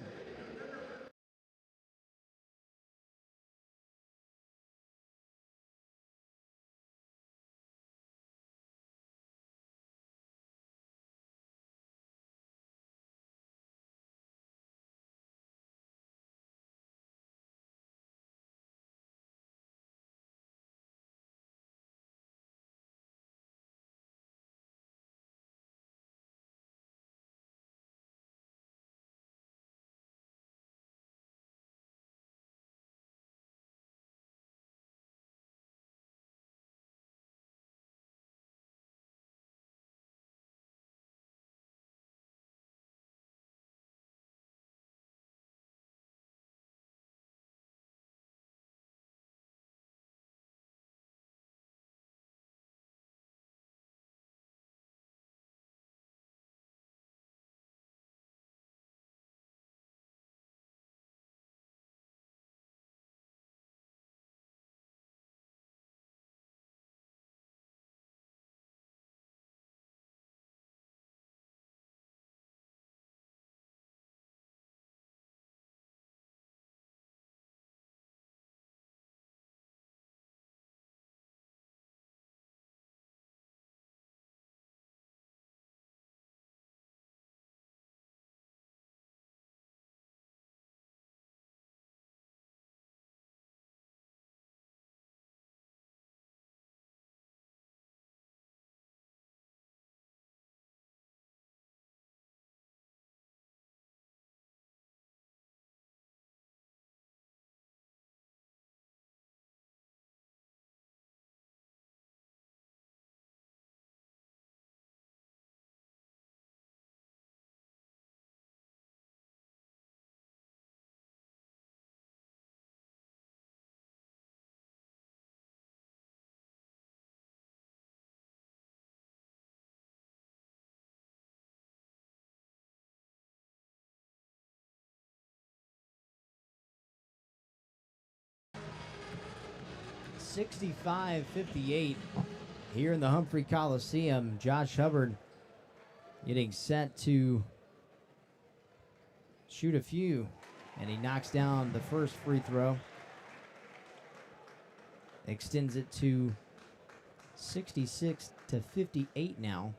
(65-58) here in the Humphrey Coliseum. Josh Hubbard getting set to shoot a few And he knocks down the first free throw. Extends it to 66-58 now.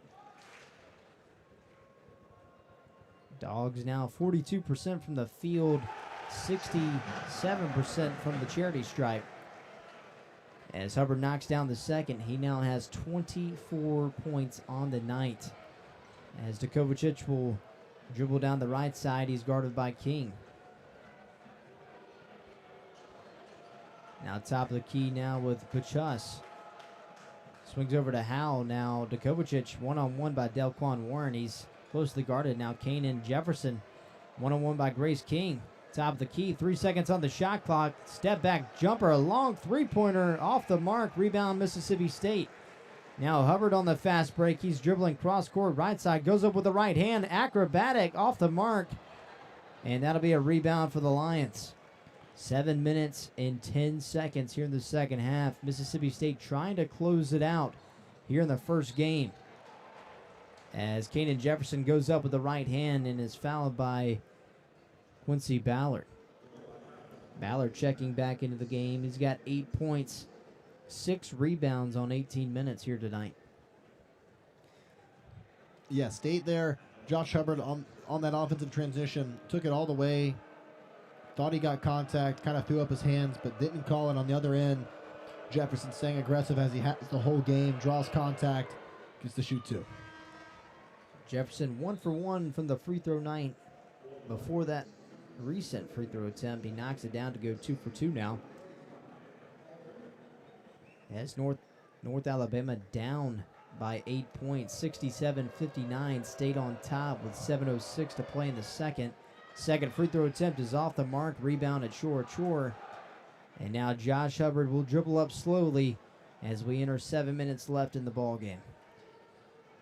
Dogs now 42% from the field, 67% from the charity stripe. As Hubbard knocks down the second, he now has 24 points on the night. As Dukovacic will dribble down the right side, he's guarded by King. Now top of the key now with Pachus. Swings over to Howell. Now Dukovacic one-on-one by Delquan Warren. He's closely guarded. Now Kanan Jefferson one-on-one by Grace King. Top of the key, 3 seconds on the shot clock. Step back jumper, a long three-pointer off the mark. Rebound Mississippi State. Now Hubbard on the fast break. He's dribbling cross-court right side. Goes up with the right hand. Acrobatic off the mark. And that'll be a rebound for the Lions. 7 minutes and 10 seconds here in the second half. Mississippi State trying to close it out here in the first game. As Kanan Jefferson goes up with the right hand and is fouled by Quincy Ballard. Ballard checking back into the game. He's got 8 points, 6 rebounds on 18 minutes here tonight. Yeah, State there. Josh Hubbard on that offensive transition. Took it all the way. Thought he got contact. Kind of threw up his hands, but didn't call it on the other end. Jefferson staying aggressive as he has the whole game. Draws contact. Gets to shoot 2. Jefferson 1 for 1 from the free throw line. Before that recent free throw attempt, he knocks it down to go 2 for 2 now. As North Alabama down by 8 points, 67-59. State on top with 7:06 to play in the second. Second free throw attempt is off the mark. Rebound at Chor. And now Josh Hubbard will dribble up slowly as we enter 7 minutes left in the ball game.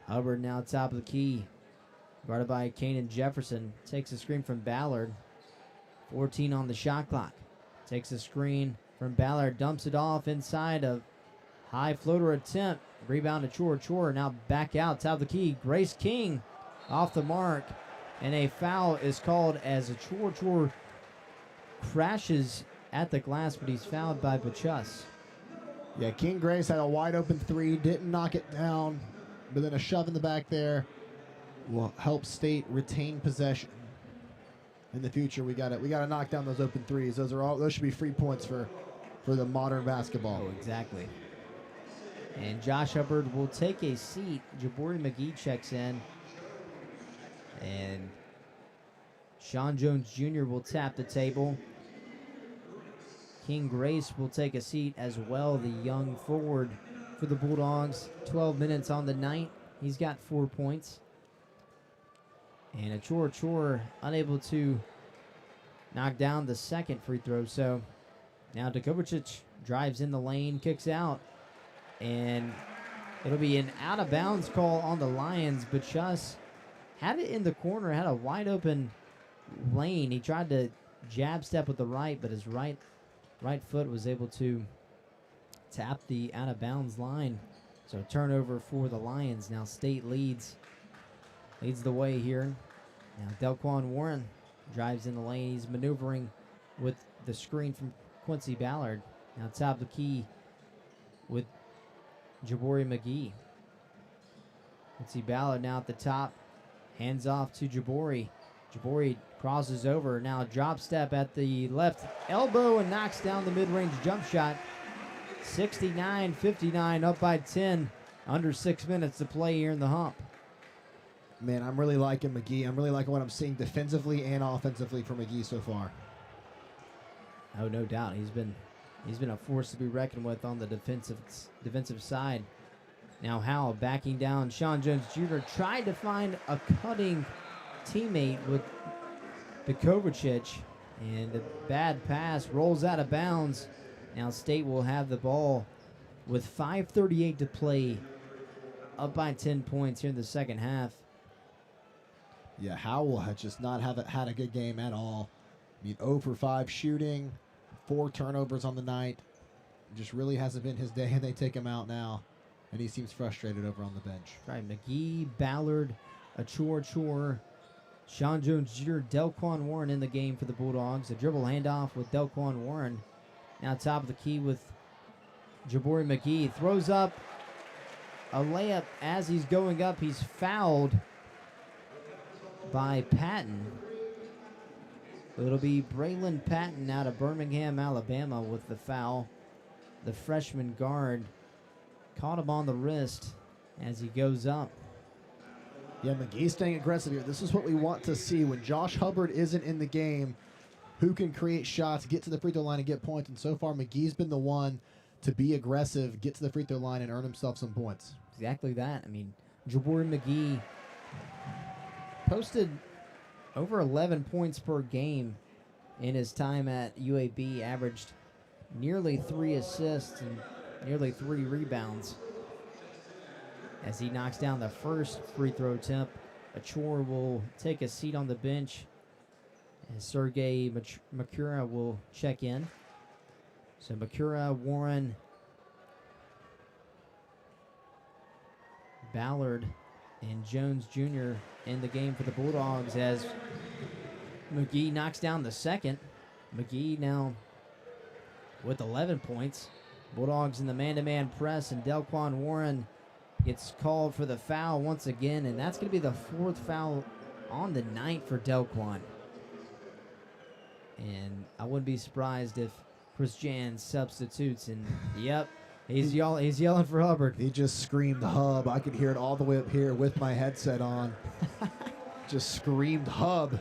Hubbard now top of the key. Guarded by Kanan Jefferson. Takes a screen from Ballard. 14 on the shot clock. Takes a screen from Ballard. Dumps it off inside of high floater attempt. Rebound to Chor. Now back out. Top of the key. Grace King off the mark. And a foul is called as a Chor crashes at the glass, but he's fouled by Pachus. Yeah, King Grace had a wide open 3. Didn't knock it down. But then a shove in the back there will help State retain possession. In the future, we got to knock down those open 3s. Those should be free points for the modern basketball. Oh, exactly. And Josh Hubbard will take a seat. Jabari McGee checks in. And Sean Jones Jr. will tap the table. King Grace will take a seat as well, the young forward for the Bulldogs. 12 minutes on the night. He's got 4 points. And a Chor unable to knock down the second free throw. So now Dukovacic drives in the lane, kicks out. And it'll be an out-of-bounds call on the Lions. Pachus had it in the corner, had a wide-open lane. He tried to jab step with the right, but his right foot was able to tap the out-of-bounds line. So turnover for the Lions. Now State leads the way here. Now Delquan Warren drives in the lane. He's maneuvering with the screen from Quincy Ballard. Now top of the key with Jabari McGee. Quincy Ballard now at the top. Hands off to Jabari. Jabari crosses over. Now drop step at the left elbow and knocks down the mid-range jump shot. 69-59, up by 10. Under 6 minutes to play here in the hump. Man, I'm really liking McGee. I'm really liking what I'm seeing defensively and offensively from McGee so far. Oh, no doubt. He's been a force to be reckoned with on the defensive side. Now Howell backing down. Sean Jones Jr. tried to find a cutting teammate with Dukovacic. And the bad pass rolls out of bounds. Now State will have the ball with 5:38 to play. Up by 10 points here in the second half. Yeah, Howell has just not had a good game at all. I mean, 0 for 5 shooting, 4 turnovers on the night. It just really hasn't been his day, and they take him out now. And he seems frustrated over on the bench. Right, McGee, Ballard, Chor, Sean Jones Jr., Delquan Warren in the game for the Bulldogs. A dribble handoff with Delquan Warren. Now top of the key with Jabari McGee. Throws up a layup as he's going up. He's fouled by Patton. It'll be Braylon Patton out of Birmingham, Alabama with the foul. The freshman guard caught him on the wrist as he goes up. Yeah, McGee staying aggressive here. This is what we want to see. When Josh Hubbard isn't in the game, who can create shots, get to the free throw line, and get points? And so far, McGee's been the one to be aggressive, get to the free throw line, and earn himself some points. Exactly that. I mean, Jabari McGee posted over 11 points per game in his time at UAB, averaged nearly 3 assists and nearly 3 rebounds. As he knocks down the first free throw attempt, Achor will take a seat on the bench, and Sergey Makura will check in. So Makura, Warren, Ballard, and Jones Jr. in the game for the Bulldogs as McGee knocks down the second. McGee now with 11 points. Bulldogs in the man-to-man press, and Delquan Warren gets called for the foul once again, and that's going to be the 4th foul on the night for Delquan. And I wouldn't be surprised if Chris Jan substitutes, and yep, he's yelling for Hubbard. He just screamed Hub. I could hear it all the way up here with my headset on. Just screamed Hub.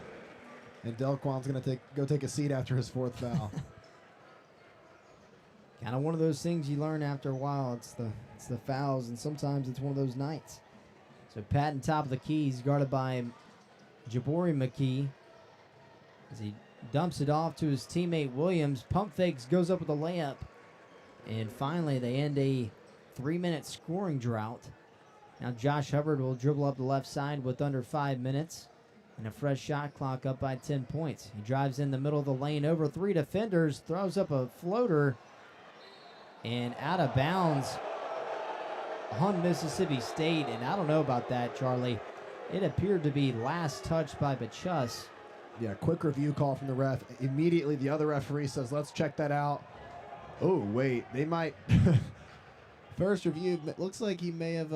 And Delquan's going to go take a seat after his 4th foul. Kind of one of those things you learn after a while. It's the fouls, and sometimes it's one of those nights. So Patton top of the key. He's guarded by Jabari McKee as he dumps it off to his teammate Williams. Pump fakes, goes up with a layup. And finally, they end a 3-minute scoring drought. Now Josh Hubbard will dribble up the left side with under 5 minutes. And a fresh shot clock up by 10 points. He drives in the middle of the lane over 3 defenders, throws up a floater, and out of bounds on Mississippi State. And I don't know about that, Charlie. It appeared to be last touched by Bachus. Yeah, quick review call from the ref. Immediately, the other referee says, let's check that out. Oh, wait, they might. First review, it looks like he may have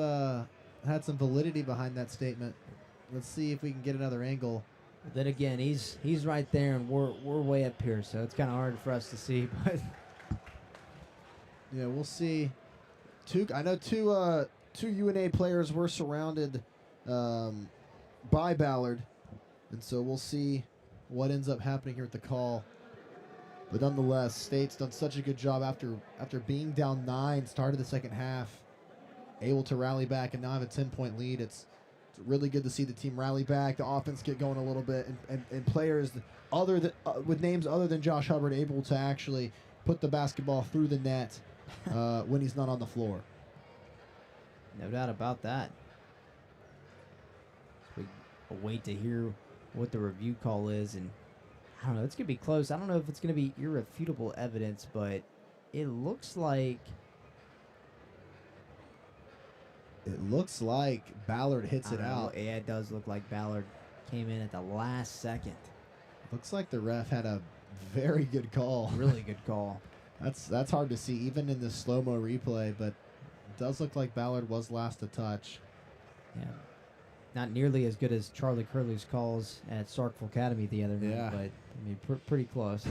had some validity behind that statement. Let's see if we can get another angle. But then again, he's right there, and we're way up here, so it's kind of hard for us to see. But yeah, we'll see. I know two UNA players were surrounded by Ballard, and so we'll see what ends up happening here with the call. But nonetheless, State's done such a good job after being down 9, started the second half, able to rally back, and now have a 10-point lead. It's really good to see the team rally back, the offense get going a little bit, and players other than with names other than Josh Hubbard able to actually put the basketball through the net when he's not on the floor. No doubt about that. We wait to hear what the review call is, and I don't know, it's going to be close. I don't know if it's going to be irrefutable evidence, but it looks like Ballard hits it out. Yeah, it does look like Ballard came in at the last second. Looks like the ref had a very good call. Really good call. That's hard to see even in the slow-mo replay, but it does look like Ballard was last to touch. Yeah. Not nearly as good as Charlie Curley's calls at Starkville Academy the other night, but I mean, pretty close.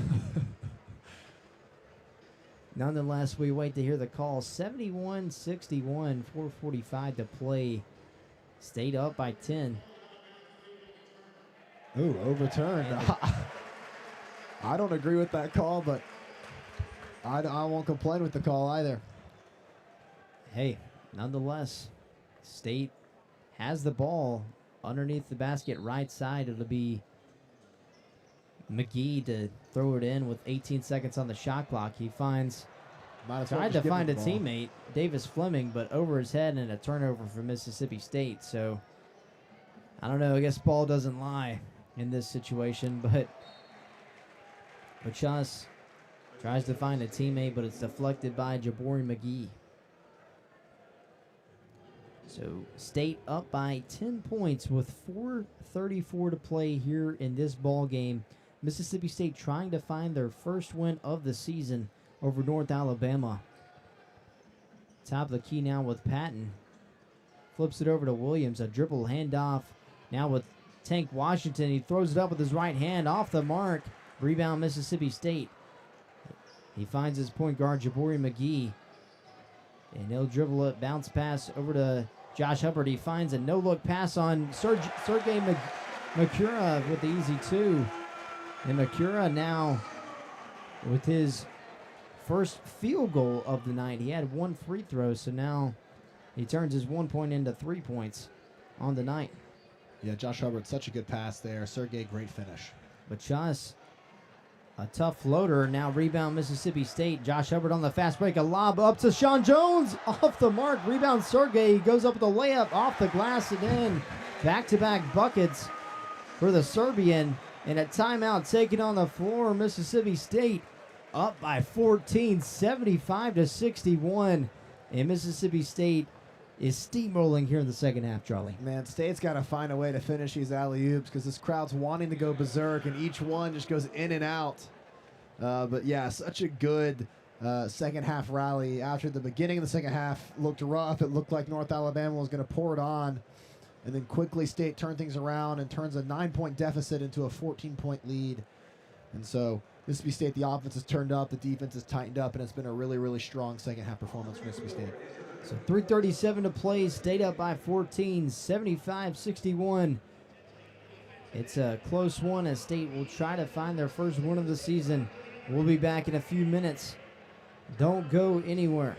Nonetheless, we wait to hear the call. 71-61, 4:45 to play. State up by 10. Ooh, overturned. I don't agree with that call, but I won't complain with the call either. Hey, nonetheless, State has the ball underneath the basket right side. It'll be McGee to throw it in with 18 seconds on the shot clock. He tried to find a teammate, Davis Fleming, but over his head and a turnover for Mississippi State. So, I don't know. I guess ball doesn't lie in this situation, but Bachus tries to find a teammate, but it's deflected by Jabari McGee. So State up by 10 points with 4:34 to play here in this ball game. Mississippi State trying to find their first win of the season over North Alabama. Top of the key now with Patton. Flips it over to Williams. A dribble handoff now with Tank Washington. He throws it up with his right hand off the mark. Rebound Mississippi State. He finds his point guard Jabari McGee. And he'll dribble it, bounce pass over to Josh Hubbard. He finds a no-look pass on Sergey Makura with the easy two. And Makura now with his first field goal of the night. He had one free throw, so now he turns his 1 point into 3 points on the night. Yeah, Josh Hubbard, such a good pass there. Sergey, great finish. But Josh, a tough floater. Now rebound Mississippi State. Josh Hubbard on the fast break. A lob up to Sean Jones. Off the mark. Rebound Sergey. He goes up with a layup off the glass and in. Back-to-back buckets for the Serbian. And a timeout taken on the floor. Mississippi State up by 14, 75-61. And Mississippi State is steamrolling here in the second half, Charlie. Man, State's got to find a way to finish these alley-oops because this crowd's wanting to go berserk, and each one just goes in and out. But, yeah, such a good second half rally. After the beginning of the second half looked rough, it looked like North Alabama was going to pour it on. And then quickly State turned things around and turns a 9-point deficit into a 14-point lead. And so Mississippi State, the offense has turned up, the defense has tightened up, and it's been a really, really strong second half performance for Mississippi State. So 3:37 to play. State up by 14, 75-61. It's a close one as State will try to find their first win of the season. We'll be back in a few minutes. Don't go anywhere.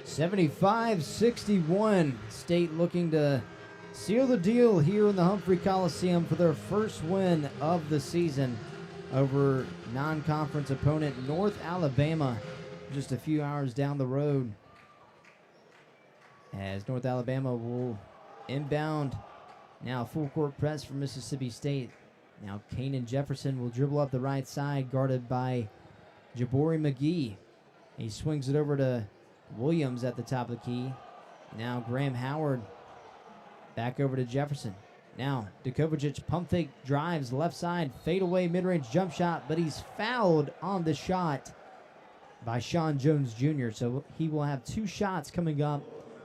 (75-61). State looking to seal the deal here in the Humphrey Coliseum for their first win of the season over non-conference opponent North Alabama, just a few hours down the road. As North Alabama will inbound. Now full court press for Mississippi State. Now Kanan Jefferson will dribble up the right side, guarded by Jabari McGee. He swings it over to Williams at the top of the key. Now Graham Howard back over to Jefferson. Now Dukovic pump fake, drives left side, fadeaway mid-range jump shot, but he's fouled on the shot by Sean Jones Jr. So he will have two shots coming up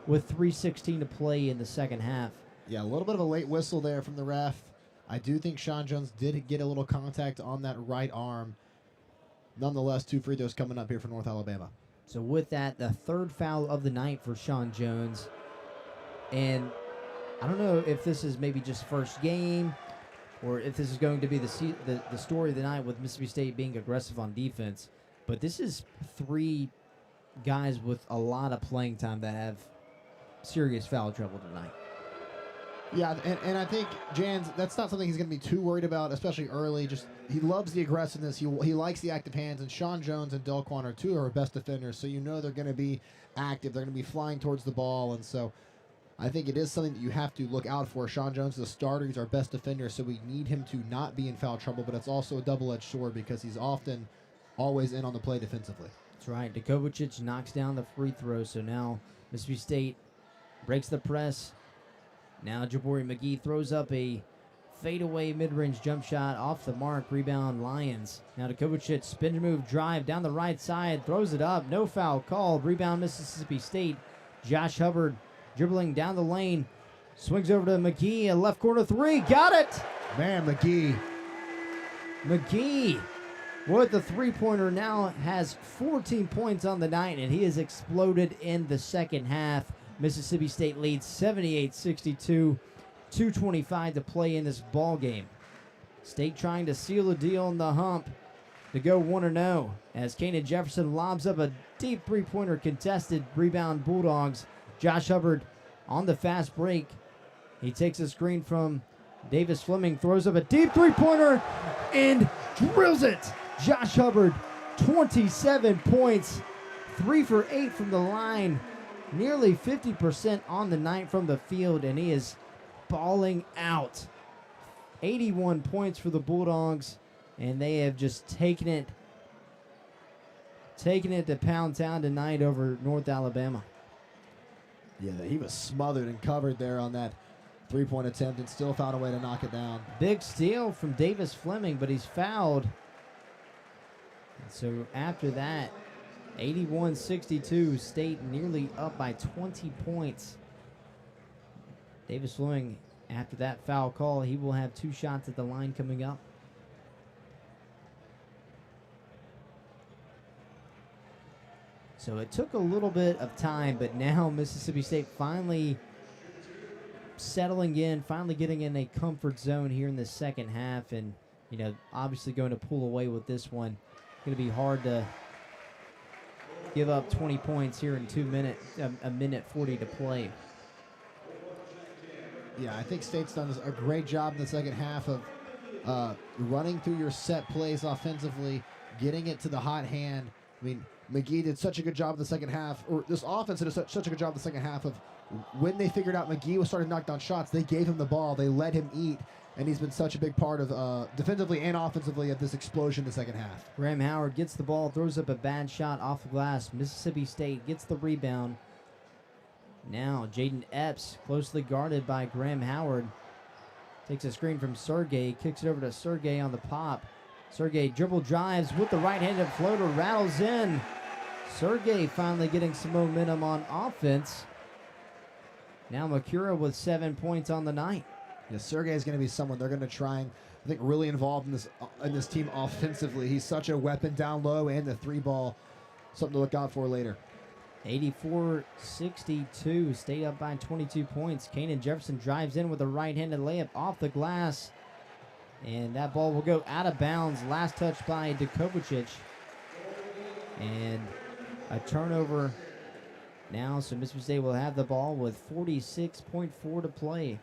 with 3:16 to play in the second half. Yeah, a little bit of a late whistle there from the ref. I do think Sean Jones did get a little contact on that right arm. Nonetheless, two free throws coming up here for North Alabama. So with that, the third foul of the night for Sean Jones. And I don't know if this is maybe just first game or if this is going to be the story of the night with Mississippi State being aggressive on defense. But this is 3 guys with a lot of playing time that have serious foul trouble tonight. Yeah, and I think Jans, that's not something he's going to be too worried about, especially early. Just he loves the aggressiveness. He likes the active hands, and Sean Jones and Delquan are 2 of our best defenders, so you know they're going to be active. They're going to be flying towards the ball, and so I think it is something that you have to look out for. Sean Jones is a starter. He's our best defender, so we need him to not be in foul trouble, but it's also a double-edged sword because he's often always in on the play defensively. That's right. Djokovic knocks down the free throw, so now Mississippi State breaks the press. Now Jabari McGee throws up a fadeaway mid-range jump shot off the mark. Rebound Lions. Now Djokovic spin move drive down the right side. Throws it up. No foul called. Rebound Mississippi State. Josh Hubbard dribbling down the lane. Swings over to McGee. A left corner 3. Got it! Man, McGee. McGee with the three-pointer now has 14 points on the night, and he has exploded in the second half. Mississippi State leads 78-62, 2:25 to play in this ball game. State trying to seal the deal on the hump to go 1-0 as Kanan Jefferson lobs up a deep three-pointer contested. Rebound Bulldogs. Josh Hubbard on the fast break. He takes a screen from Davis Fleming, throws up a deep three-pointer and drills it. Josh Hubbard, 27 points, 3 for 8 from the line. Nearly 50% on the night from the field, and he is balling out. 81 points for the Bulldogs, and they have just taken it to Pound Town tonight over North Alabama. Yeah, he was smothered and covered there on that three-point attempt and still found a way to knock it down. Big steal from Davis Fleming, but he's fouled. And so after that, 81-62, State nearly up by 20 points. Davis Fleming, after that foul call, he will have 2 shots at the line coming up. So it took a little bit of time, but now Mississippi State finally settling in, finally getting in a comfort zone here in the second half, and obviously going to pull away with this one. It's going to be hard to give up 20 points here in 2 minutes, a minute 40 to play. Yeah, I think State's done a great job in the second half of running through your set plays offensively, getting it to the hot hand. I mean, McGee did such a good job in the second half, or this offense did such a good job in the second half of when they figured out McGee was starting to knock down shots, they gave him the ball, they let him eat, and he's been such a big part of defensively and offensively of this explosion in the second half. Graham Howard gets the ball, throws up a bad shot off the glass. Mississippi State gets the rebound. Now Jaden Epps, closely guarded by Graham Howard, takes a screen from Sergey, kicks it over to Sergey on the pop. Sergey dribble drives with the right-handed floater, rattles in. Sergey finally getting some momentum on offense. Now Makura with 7 points on the night. Yeah, Sergey is going to be someone they're going to try and, I think, really involved in this team offensively. He's such a weapon down low and the 3-ball, something to look out for later. 84-62, State up by 22 points. Kanan Jefferson drives in with a right-handed layup off the glass. And that ball will go out of bounds. Last touch by Djokovic. And a turnover now, so Mississippi State will have the ball with 46.4 to play.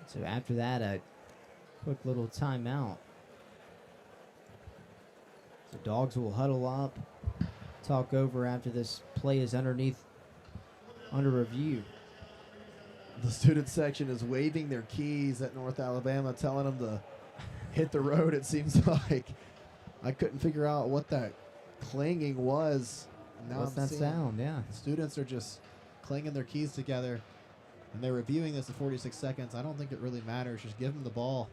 So after that, a quick little timeout. The Dogs will huddle up, talk over after this play is under review. The student section is waving their keys at North Alabama, telling them to hit the road, it seems like. I couldn't figure out what that clanging was. Now What's that sound? Yeah. Students are just clanging their keys together, and they're reviewing this at 46 seconds. I don't think it really matters. Just give them the ball.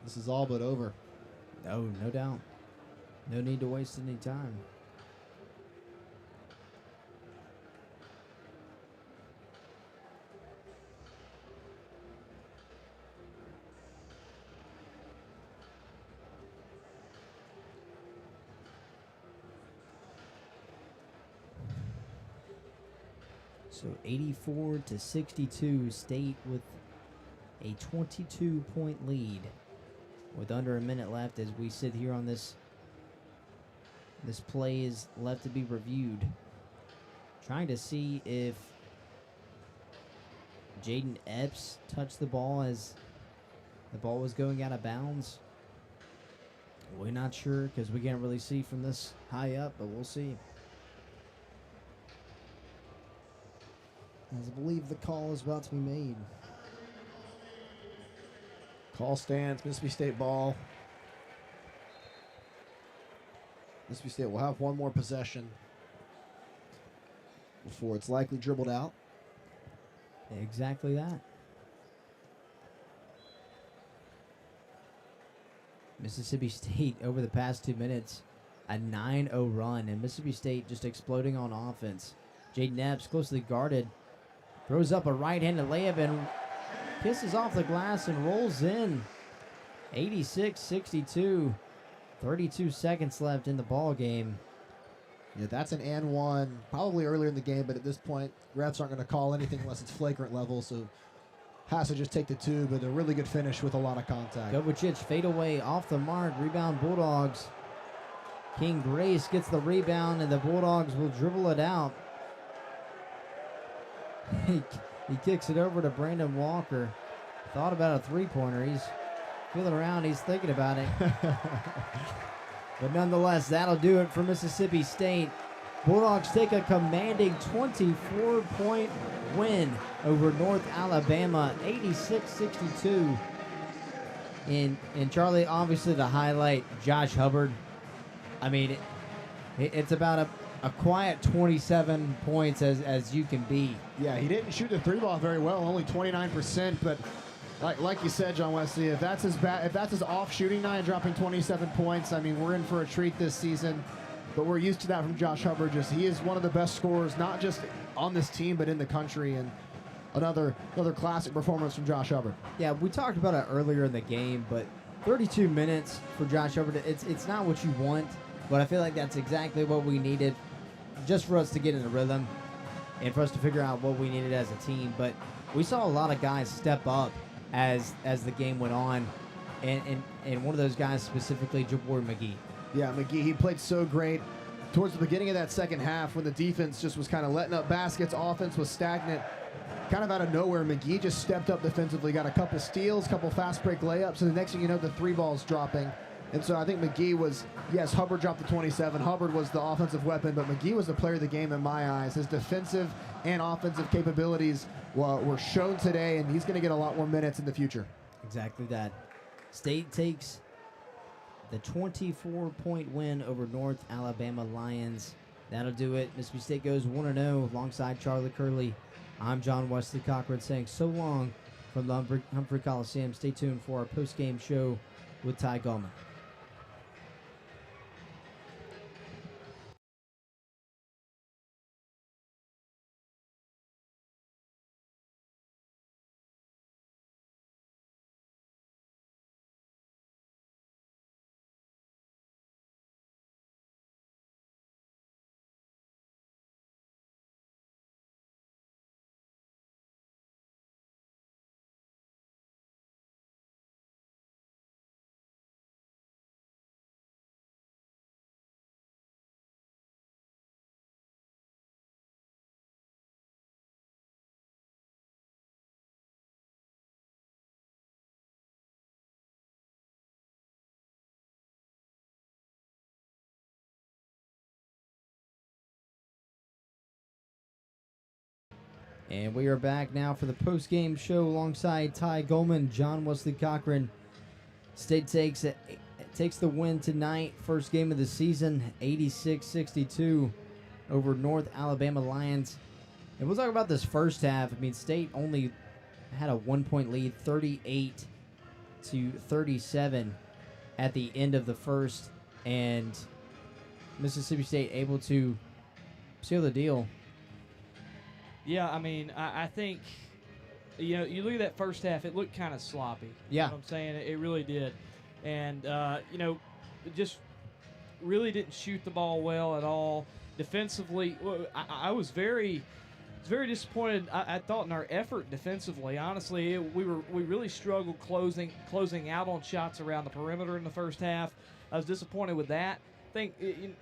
This is all but over. No doubt. No need to waste any time. So 84-62, State with a 22-point lead with under a minute left as we sit here on this play is left to be reviewed. Trying to see if Jaden Epps touched the ball as the ball was going out of bounds. We're not sure because we can't really see from this high up, but we'll see. As I believe the call is about to be made. Call stands, Mississippi State ball. Mississippi State will have one more possession before it's likely dribbled out. Exactly that. Mississippi State over the past 2 minutes, a 9-0 run, and Mississippi State just exploding on offense. Jaden Epps closely guarded, throws up a right-handed layup and kisses off the glass and rolls in. 86-62, 32 seconds left in the ball game. Yeah, that's an and one, probably earlier in the game, but at this point, refs aren't going to call anything unless it's flagrant level, so has to just take the two, but a really good finish with a lot of contact. Kovacic fade away off the mark, rebound Bulldogs. King Grace gets the rebound and the Bulldogs will dribble it out. He kicks it over to Brandon Walker. Thought about a three-pointer. He's feeling around. He's thinking about it. But nonetheless, that'll do it for Mississippi State. Bulldogs take a commanding 24-point win over North Alabama, 86-62. And Charlie, obviously the highlight, Josh Hubbard. I mean, it's about a quiet 27 points as you can be. Yeah, he didn't shoot the three ball very well, only 29%, but like you said, John Wesley, if that's his off shooting night, dropping 27 points, I mean, we're in for a treat this season. But we're used to that from Josh Hubbard. He is one of the best scorers, not just on this team, but in the country. And another classic performance from Josh Hubbard. Yeah, we talked about it earlier in the game, but 32 minutes for Josh Hubbard, it's not what you want, but I feel like that's exactly what we needed just for us to get in a rhythm and for us to figure out what we needed as a team. But we saw a lot of guys step up as the game went on, and one of those guys specifically, Jabor McGee. Yeah, McGee, he played so great towards the beginning of that second half when the defense just was kind of letting up baskets, offense was stagnant. Kind of out of nowhere, McGee just stepped up defensively, got a couple steals, couple fast break layups, and the next thing you know, the three ball's dropping. And so I think McGee was, yes, Hubbard dropped the 27. Hubbard was the offensive weapon, but McGee was the player of the game in my eyes. His defensive and offensive capabilities were shown today, and he's going to get a lot more minutes in the future. Exactly that. State takes the 24-point win over North Alabama Lions. That'll do it. Mississippi State goes 1-0 alongside Charlie Curley. I'm John Wesley Cochran saying so long from the Humphrey Coliseum. Stay tuned for our post-game show with Ty Gallman. And we are back now for the post-game show alongside Ty Goldman, John Wesley Cochran. State takes the win tonight, first game of the season, 86-62 over North Alabama Lions. And we'll talk about this first half. I mean, State only had a 1-point lead, 38-37 at the end of the first, and Mississippi State able to seal the deal. Yeah, I mean, I think, you look at that first half, it looked kind of sloppy. Yeah. You know what I'm saying? It really did. And, it just really didn't shoot the ball well at all. Defensively, I was very was very disappointed. I thought in our effort defensively. Honestly, we really struggled closing out on shots around the perimeter in the first half. I was disappointed with that. I think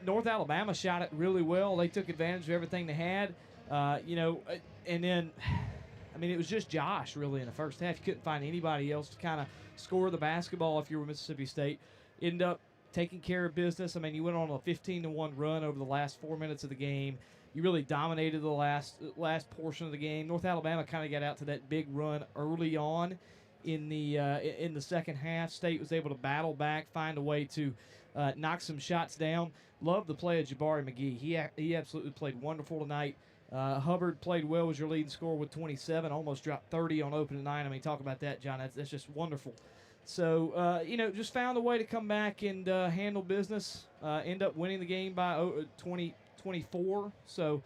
North Alabama shot it really well. They took advantage of everything they had. And then, I mean, it was just Josh really in the first half. You couldn't find anybody else to kind of score the basketball if you were Mississippi State. Ended up taking care of business. I mean, you went on a 15-1 run over the last 4 minutes of the game. You really dominated the last portion of the game. North Alabama kind of got out to that big run early on in the second half. State was able to battle back, find a way to knock some shots down. Love the play of Jabari McGee. He absolutely played wonderful tonight. Hubbard played well, was your leading scorer with 27, almost dropped 30 on opening night. I mean, talk about that, John. That's just wonderful. So, just found a way to come back and handle business. End up winning the game by 24. So,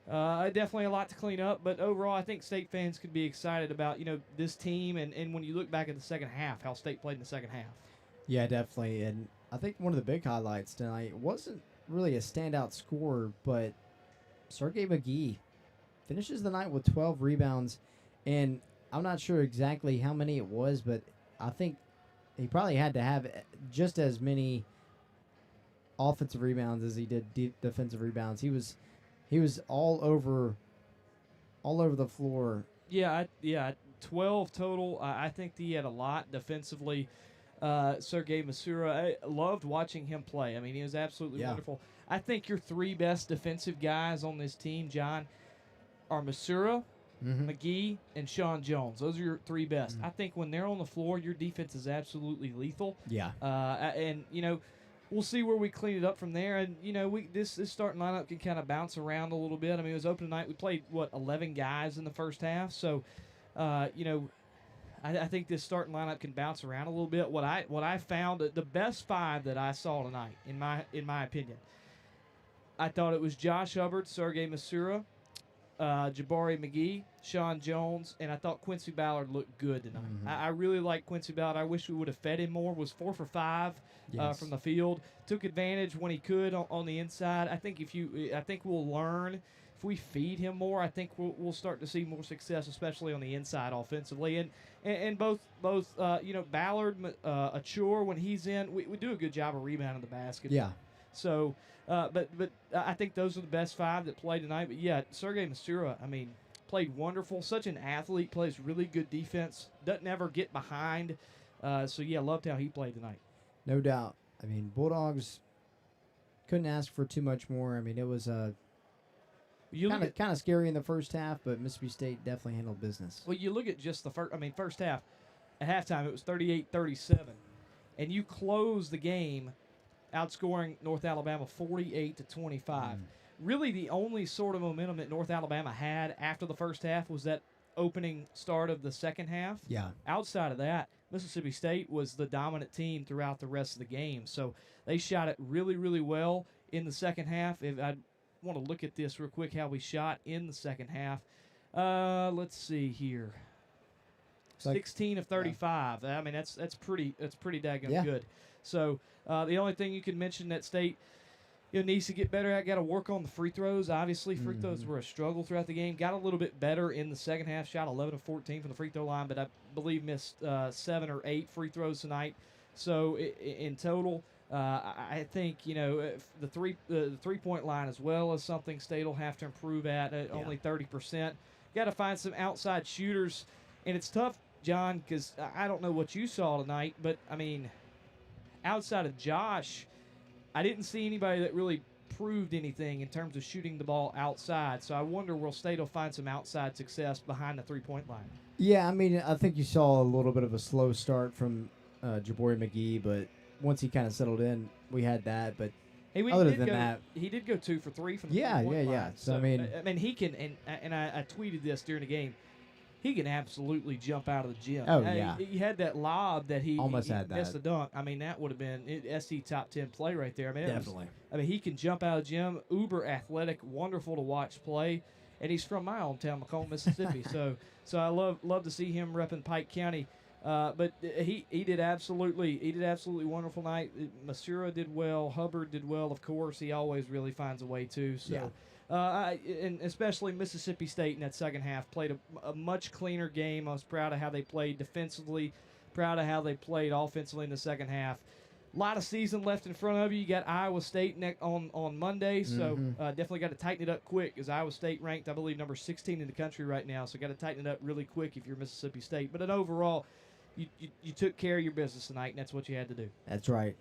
definitely a lot to clean up. But overall, I think State fans could be excited about, this team. And when you look back at the second half, how State played in the second half. Yeah, definitely. And I think one of the big highlights tonight wasn't really a standout scorer, but Sergey McGee finishes the night with 12 rebounds. And I'm not sure exactly how many it was, but I think he probably had to have just as many offensive rebounds as he did defensive rebounds. He was all over the floor. Yeah, 12 total. I think he had a lot defensively. Sergey Masura, I loved watching him play. I mean, he was absolutely wonderful. I think your three best defensive guys on this team, John, are Masura, McGee, and Sean Jones. Those are your three best. I think when they're on the floor, your defense is absolutely lethal. Yeah. And we'll see where we clean it up from there. And this starting lineup can kind of bounce around a little bit. I mean, it was open tonight. We played 11 guys in the first half. So, I think this starting lineup can bounce around a little bit. What I found, the best five that I saw tonight, in my opinion, I thought it was Josh Hubbard, Sergey Masura, Jabari McGee, Sean Jones, and I thought Quincy Ballard looked good tonight. I really like Quincy Ballard. I wish we would have fed him more. Was 4 for 5 from the field. Took advantage when he could on the inside. I think we'll learn. If we feed him more, I think we'll start to see more success, especially on the inside offensively. And both Ballard, Achur, when he's in, we do a good job of rebounding the basket. Yeah. So, but I think those are the best five that played tonight. But yeah, Sergey Masura, I mean, played wonderful. Such an athlete, plays really good defense. Doesn't ever get behind. So yeah, loved how he played tonight. No doubt. I mean, Bulldogs couldn't ask for too much more. I mean, it was kind of scary in the first half, but Mississippi State definitely handled business. Well, you look at just the first half. At halftime, it was 38-37, and you close the game outscoring North Alabama 48-25. Really, the only sort of momentum that North Alabama had after the first half was that opening start of the second half. Yeah. Outside of that, Mississippi State was the dominant team throughout the rest of the game. So they shot it really, really well in the second half. If I want to look at this real quick, how we shot in the second half. Let's see here. 16 of 35. Yeah. I mean, that's pretty daggone good. So the only thing you can mention that State needs to get better at, got to work on the free throws. Obviously, free throws were a struggle throughout the game. Got a little bit better in the second half. Shot 11 of 14 from the free throw line, but I believe missed 7 or 8 free throws tonight. So in total, I think the 3-point line as well is something State will have to improve at. Only 30%. Got to find some outside shooters, and it's tough, John, because I don't know what you saw tonight, but I mean, outside of Josh, I didn't see anybody that really proved anything in terms of shooting the ball outside. So I wonder will State will find some outside success behind the 3-point line. Yeah, I mean, I think you saw a little bit of a slow start from Jabari McGee, but once he kind of settled in, we had that. But other than that, he did go 2 for 3 from the 3-point line. So I mean, he can, and I tweeted this during the game. He can absolutely jump out of the gym. Oh, yeah. He had that lob that he almost had that. Missed the dunk. I mean, that would have been SC top 10 play right there. I mean, definitely. He can jump out of the gym. Uber athletic, wonderful to watch play. And he's from my hometown, Macomb, Mississippi. so I love to see him repping Pike County. But he did absolutely wonderful night. Masura did well. Hubbard did well. Of course, he always really finds a way too. So, and especially Mississippi State in that second half played a much cleaner game. I was proud of how they played defensively. Proud of how they played offensively in the second half. A lot of season left in front of you. You got Iowa State on Monday, so definitely got to tighten it up quick, because Iowa State ranked, I believe, number 16 in the country right now, so got to tighten it up really quick if you're Mississippi State. But overall, you took care of your business tonight, and that's what you had to do. That's right.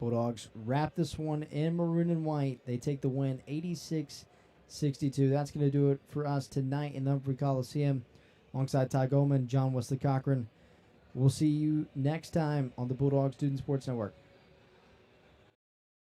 Bulldogs wrap this one in maroon and white. They take the win 86-62. That's going to do it for us tonight in the Humphrey Coliseum. Alongside Ty Goldman, John Wesley Cochran. We'll see you next time on the Bulldog Student Sports Network.